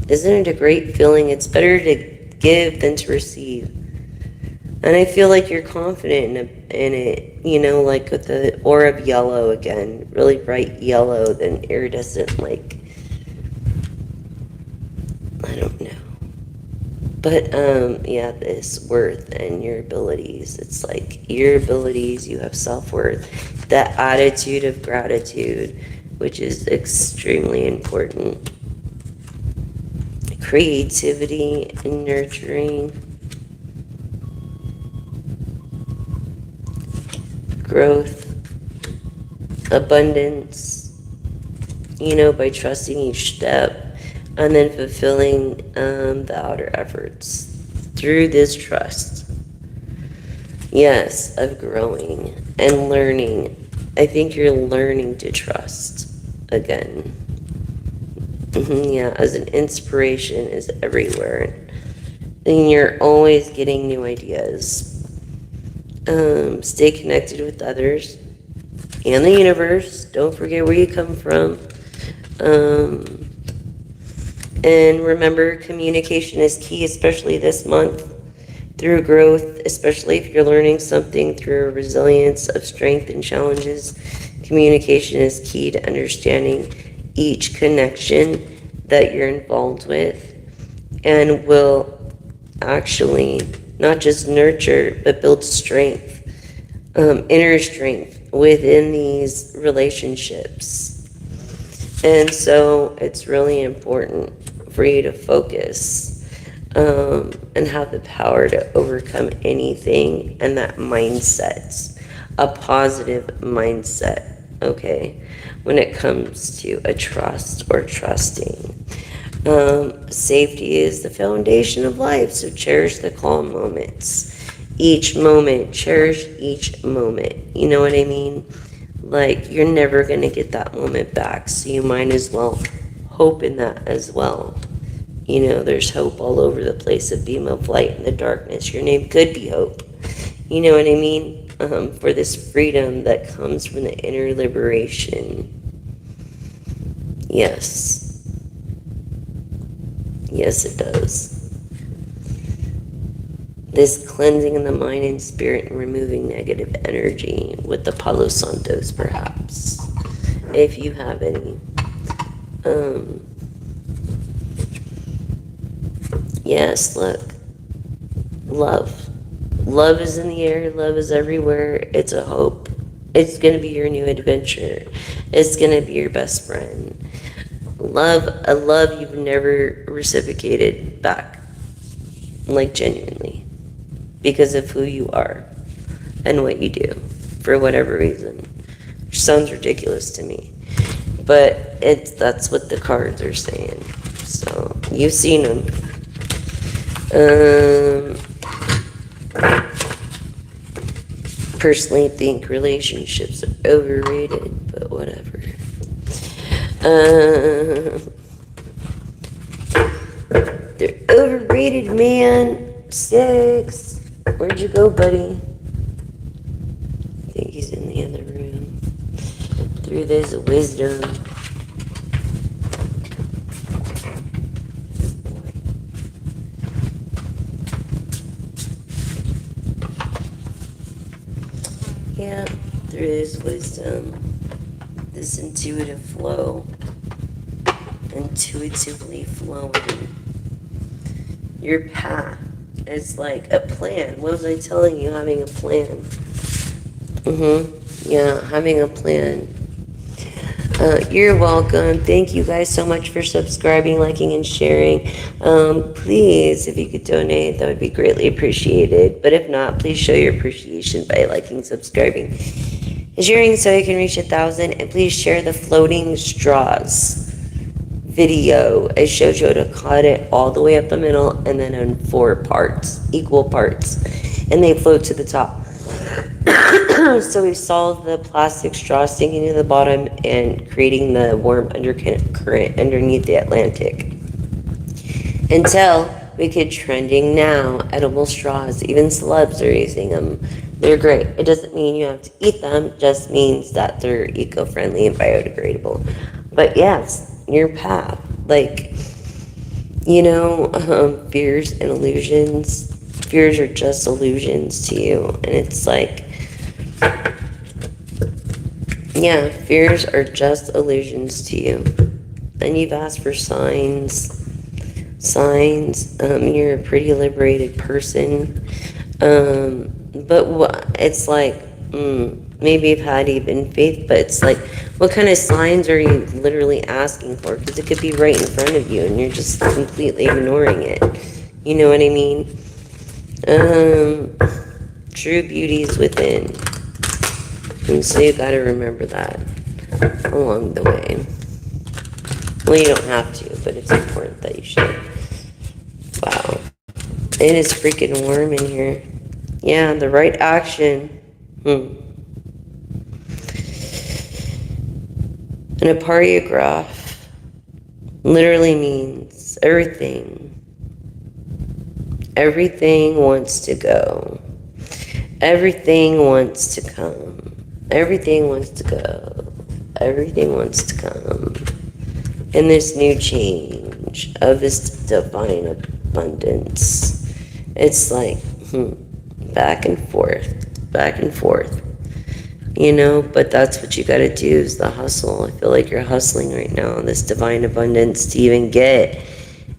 Isn't it a great feeling? It's better to give than to receive. And I feel like you're confident in it, like with the aura of yellow again, really bright yellow, then iridescent, like, I don't know. But, this worth and your abilities. It's like your abilities, you have self-worth. That attitude of gratitude, which is extremely important. Creativity and nurturing. Growth. Abundance. By trusting each step. And then fulfilling the outer efforts through this trust. Yes, of growing and learning. I think you're learning to trust again. As an inspiration is everywhere. And you're always getting new ideas. Stay connected with others and the universe. Don't forget where you come from. And remember, communication is key, especially this month, through growth, especially if you're learning something through resilience of strength and challenges. Communication is key to understanding each connection that you're involved with, and will actually not just nurture, but build strength, inner strength within these relationships. And so it's really important for you to focus and have the power to overcome anything, and that mindset, a positive mindset, okay, when it comes to a trust or trusting. Safety is the foundation of life, so cherish the calm moments. Each moment, cherish each moment. You know what I mean? Like, you're never going to get that moment back, so you might as well hope in that as well. There's hope all over the place, a beam of light in the darkness. Your name could be hope. You know what I mean? For this freedom that comes from the inner liberation. Yes. Yes, it does. This cleansing of the mind and spirit and removing negative energy with the Palo Santos, perhaps, if you have any. Yes, look. Love. Love is in the air. Love is everywhere. It's a hope. It's going to be your new adventure. It's going to be your best friend. Love, a love you've never reciprocated back. Like, genuinely. Because of who you are and what you do, for whatever reason. Which sounds ridiculous to me. But that's what the cards are saying. So, you've seen them. Personally think relationships are overrated, but whatever. They're overrated, man. 6. Where'd you go, buddy? I think he's in the other room. Through this wisdom. Yeah, through this wisdom, this intuitive flow, intuitively flowing. Your path is like a plan. What was I telling you? Having a plan. Yeah, having a plan. You're welcome. Thank you guys so much for subscribing, liking, and sharing. Please, if you could donate, that would be greatly appreciated. But if not, please show your appreciation by liking, subscribing, and sharing so I can reach 1,000. And please share the floating straws video. I showed you how to cut it all the way up the middle and then in 4 parts, equal parts, and they float to the top. So we solved the plastic straw sinking to the bottom and creating the warm undercurrent underneath the Atlantic. Until we get trending now, edible straws. Even celebs are using them. They're great. It doesn't mean you have to eat them, just means that they're eco-friendly and biodegradable. But yes, your path. Like, fears and illusions. Fears are just illusions to you. And it's like, yeah, fears are just illusions to you. And you've asked for signs. You're a pretty liberated person. But it's like, maybe you've had even faith, but it's like, what kind of signs are you literally asking for? Because it could be right in front of you and you're just completely ignoring it. You know what I mean? True beauty is within. And so you gotta remember that along the way. Well, you don't have to, but it's important that you should. Wow. It is freaking warm in here. Yeah, the right action. An apariograph literally means everything. Everything wants to go. Everything wants to come. Everything wants to go. Everything wants to come. In this new change of this divine abundance. It's like, back and forth. But that's what you gotta do is the hustle. I feel like you're hustling right now in this divine abundance to even get,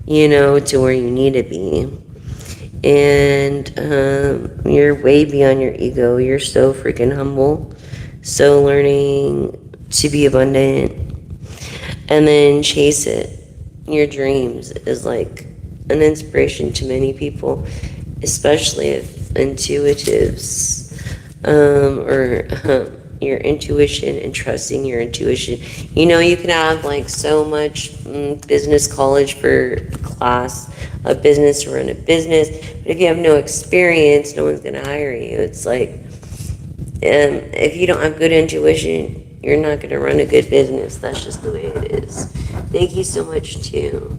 to where you need to be. And you're way beyond your ego. You're so freaking humble. So learning to be abundant and then chase it. Your dreams is like an inspiration to many people, especially if intuitives or your intuition and trusting your intuition. You can have like so much business college for class, a business to run a business, but if you have no experience, no one's going to hire you. It's like, if you don't have good intuition, you're not going to run a good business. That's just the way it is. Thank you so much, too.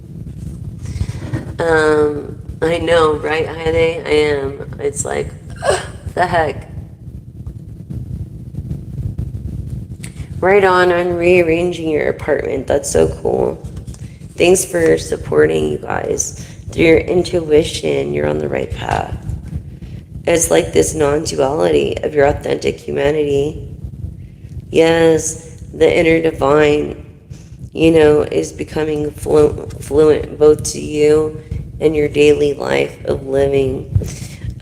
I know, right, Heidi? I am. It's like, the heck. Right on rearranging your apartment. That's so cool. Thanks for supporting you guys. Through your intuition, you're on the right path. It's like this non-duality of your authentic humanity. Yes, the inner divine, is becoming fluent both to you and your daily life of living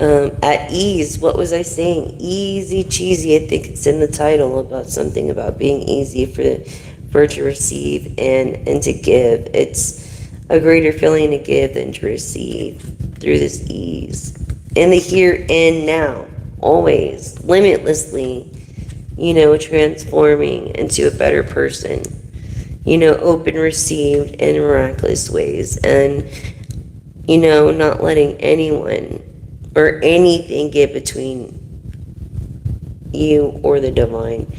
at ease. What was I saying? Easy cheesy. I think it's in the title about something about being easy for it to receive and to give. It's a greater feeling to give than to receive through this ease. In the here and now, always, limitlessly, transforming into a better person, open, received in miraculous ways, and, not letting anyone or anything get between you or the divine.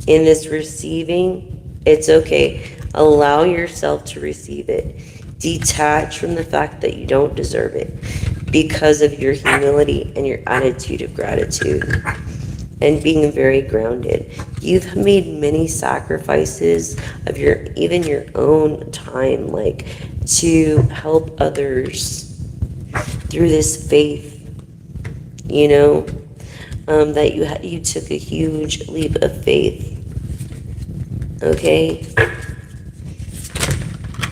In this receiving, it's okay. Allow yourself to receive it. Detach from the fact that you don't deserve it because of your humility and your attitude of gratitude and being very grounded. You've made many sacrifices of even your own time, like to help others through this faith, that you took a huge leap of faith, okay,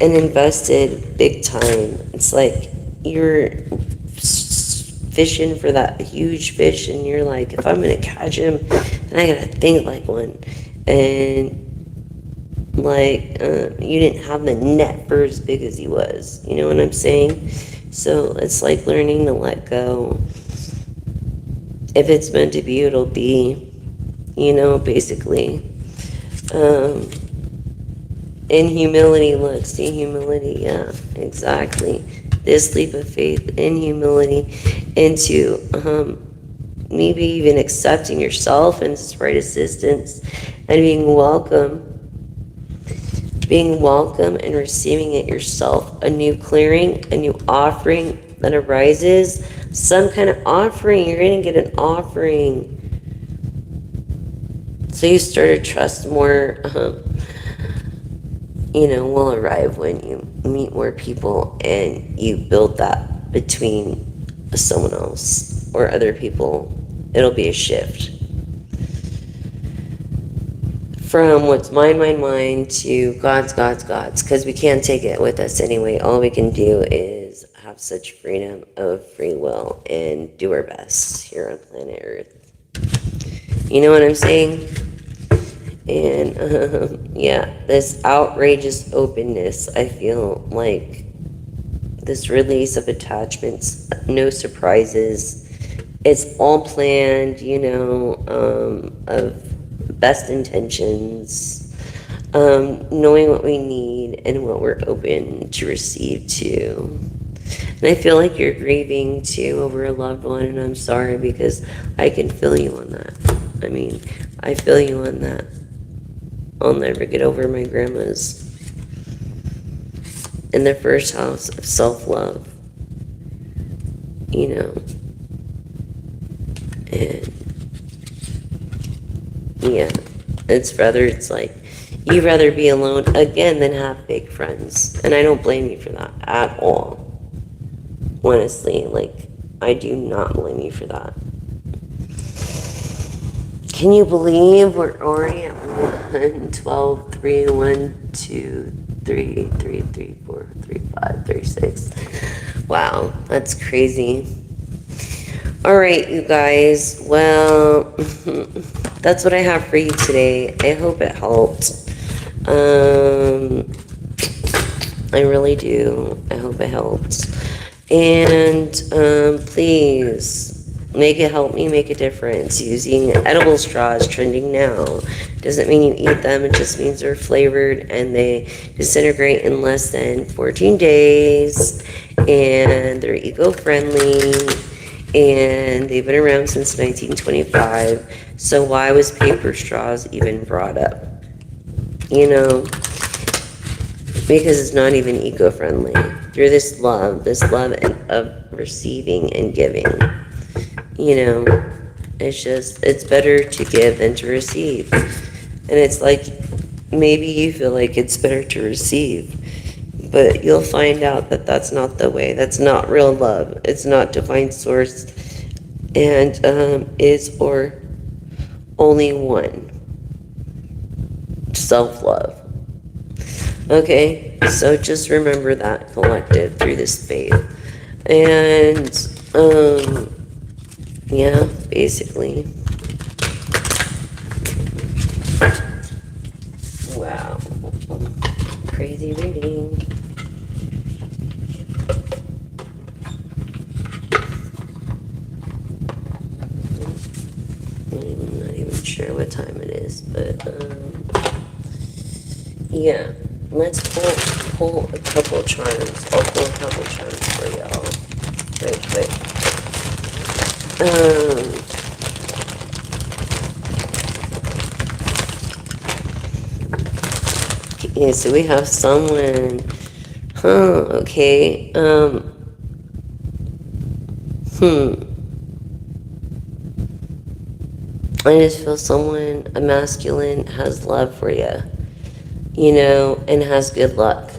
and invested big time. It's like you're fishing for that huge fish and you're like, if I'm gonna catch him, and I gotta think like one. And like, you didn't have the net for as big as he was. You know what I'm saying? So it's like learning to let go. If it's meant to be, it'll be, basically. Um, in humility, look, see humility, yeah, exactly. This leap of faith in humility into maybe even accepting yourself and right assistance and being welcome and receiving it yourself. A new clearing, a new offering that arises, some kind of offering. You're going to get an offering. So you start to trust more, will arrive when you meet more people and you build that between someone else or other people. It'll be a shift from what's mine to God's, because we can't take it with us anyway. All we can do is have such freedom of free will and do our best here on planet Earth. You know what I'm saying? And yeah, this outrageous openness, I feel like this release of attachments, no surprises. It's all planned, of best intentions, knowing what we need and what we're open to receive too. And I feel like you're grieving too over a loved one, and I'm sorry because I can feel you on that. I mean, I feel you on that. I'll never get over my grandma's in the first house of self-love, and yeah, it's like you'd rather be alone again than have fake friends, and I don't blame you for that at all. Honestly, like, I do not blame you for that. Can you believe we're already at 1, 12, 3, 1, 2, 3, 3, 3, 4, 3, 5, 36. Wow, that's crazy. All right, you guys. Well, that's what I have for you today. I hope it helped. I really do. I hope it helped. And please make it help me make a difference. Using edible straws, trending now. Doesn't mean you eat them. It just means they're flavored and they disintegrate in less than 14 days. And they're eco-friendly. And they've been around since 1925. So why was paper straws even brought up? Because it's not even eco-friendly. Through this love of receiving and giving, it's better to give than to receive. And it's like, maybe you feel like it's better to receive, but you'll find out that that's not the way. That's not real love. It's not divine source, and is or only one, self-love. Okay, so just remember that, collective, through this faith. And yeah, basically. Wow, crazy reading. I'm not even sure what time it is, but yeah, let's pull a couple charms. I'll pull a couple charms for y'all right quick. Yeah, so we have someone, okay, I just feel someone, a masculine, has love for you, and has good luck.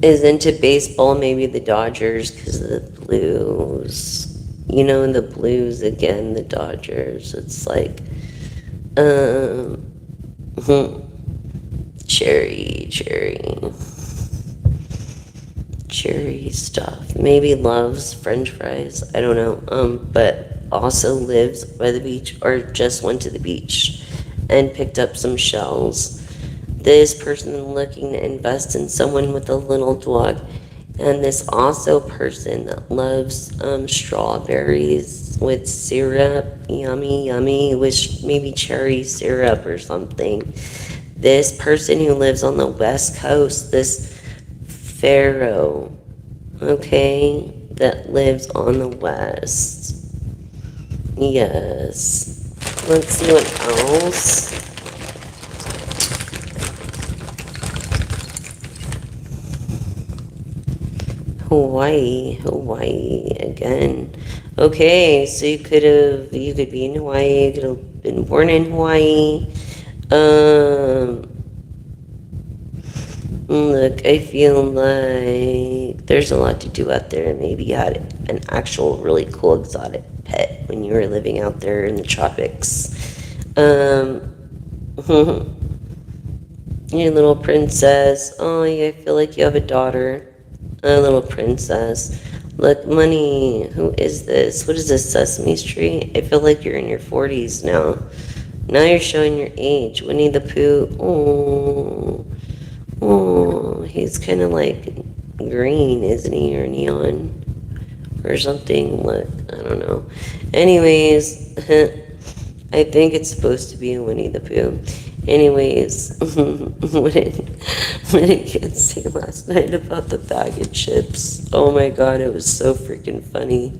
Is into baseball, maybe the Dodgers, because of the Blues. And the Blues, again, the Dodgers. It's like, cherry stuff. Maybe loves French fries. I don't know. But also lives by the beach or just went to the beach and picked up some shells. This person looking to invest in someone with a little dog. And this also person that loves strawberries with syrup, yummy, yummy, with maybe cherry syrup or something. This person who lives on the West Coast, this pharaoh, okay, that lives on the West. Yes. Let's see what else. Hawaii again. Okay, so you could be in Hawaii, you could have been born in Hawaii. Look, I feel like there's a lot to do out there. Maybe you had an actual really cool exotic pet when you were living out there in the tropics. Your little princess. Oh, yeah, I feel like you have a daughter. A little princess. Look, money. Who is this? What is this, Sesame Street? I feel like you're in your 40s now. Now you're showing your age. Winnie the Pooh. Oh, he's kind of like green, isn't he? Or neon. Or something. Look, I don't know. Anyways, I think it's supposed to be a Winnie the Pooh. Anyways, what did kids say last night about the bag of chips? Oh my god, it was so freaking funny.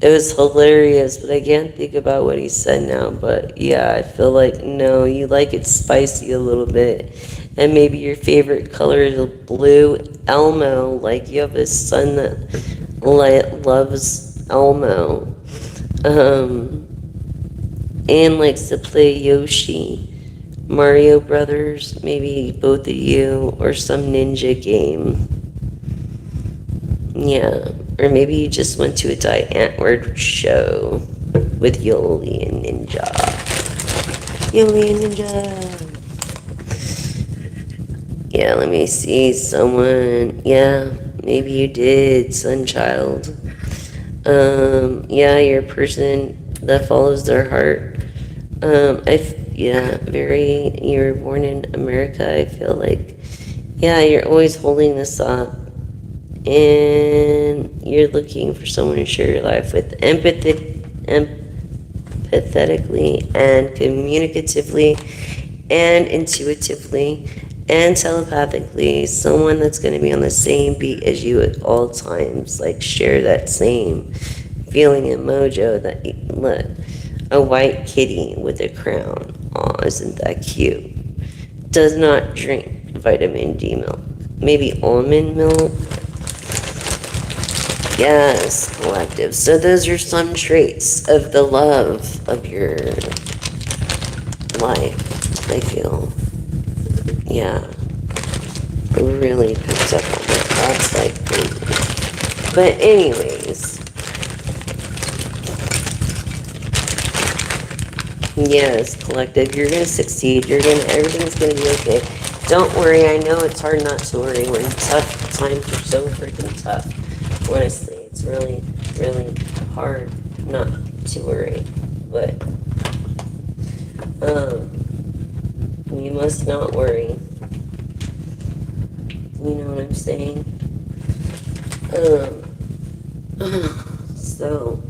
It was hilarious, but I can't think about what he said now. But yeah, I feel like, no, you like it spicy a little bit. And maybe your favorite color is blue Elmo. Like you have a son that loves Elmo. And likes to play Yoshi, Mario Brothers, maybe both of you, or some ninja game. Yeah, or maybe you just went to a Antwoord show with Yoli and Ninja. Yoli and Ninja. Yeah, let me see, someone, yeah, maybe you did, Sunchild. Yeah, you're a person that follows their heart. You were born in America, I feel like. Yeah, you're always holding this up. And you're looking for someone to share your life with empathetically and communicatively and intuitively and telepathically. Someone that's going to be on the same beat as you at all times. Like, share that same feeling and mojo that, look, a white kitty with a crown. Aw, isn't that cute? Does not drink vitamin D milk. Maybe almond milk? Yes, collective. So those are some traits of the love of your life, I feel. Yeah. Really picked up on that. That's like crazy. But anyways. Yes, collective. You're gonna succeed. Everything's gonna be okay. Don't worry, I know it's hard not to worry when tough times are so freaking tough. Honestly, it's really, really hard not to worry. But you must not worry. You know what I'm saying? So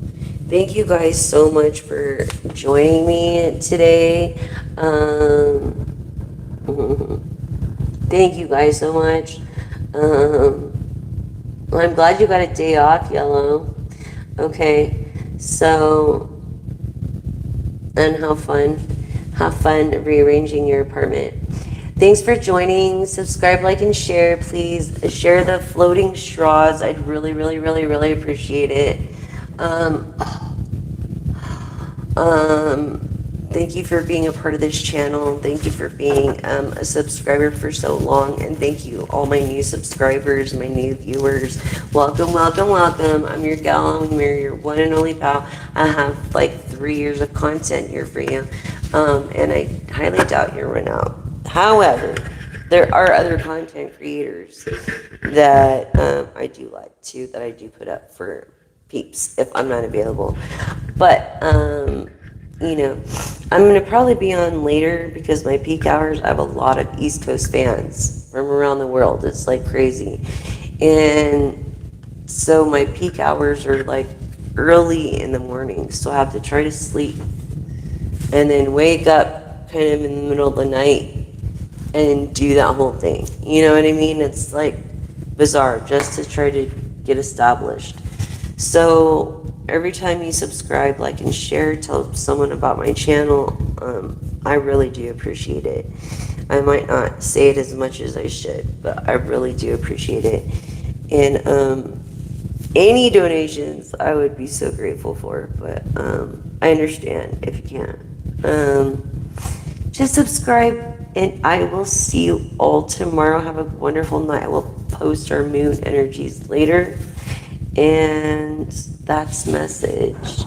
thank you guys so much for joining me today. Thank you guys so much. I'm glad you got a day off, Yellow. Okay, so, and have fun rearranging your apartment. Thanks for joining. Subscribe, like, and share. Please share the floating straws. I'd really, really, really, really appreciate it. Thank you for being a part of this channel. Thank you for being a subscriber for so long. And thank you, all my new subscribers, my new viewers. Welcome, welcome, welcome. I'm your gal. I'm your one and only pal. I have like 3 years of content here for you. And I highly doubt you'll run out. However, there are other content creators that I do like too, that I do put up for peeps if I'm not available. But, you know, I'm going to probably be on later because my peak hours, I have a lot of East Coast fans from around the world. It's like crazy. And so my peak hours are like early in the morning. So I have to try to sleep and then wake up kind of in the middle of the night and do that whole thing. You know what I mean? It's like bizarre just to try to get established. So every time you subscribe, like, and share, tell someone about my channel, I really do appreciate it. I might not say it as much as I should, but I really do appreciate it. And any donations I would be so grateful for, but I understand if you can't. Just subscribe, and I will see you all tomorrow. Have a wonderful night. I will post our moon energies later. And that's message.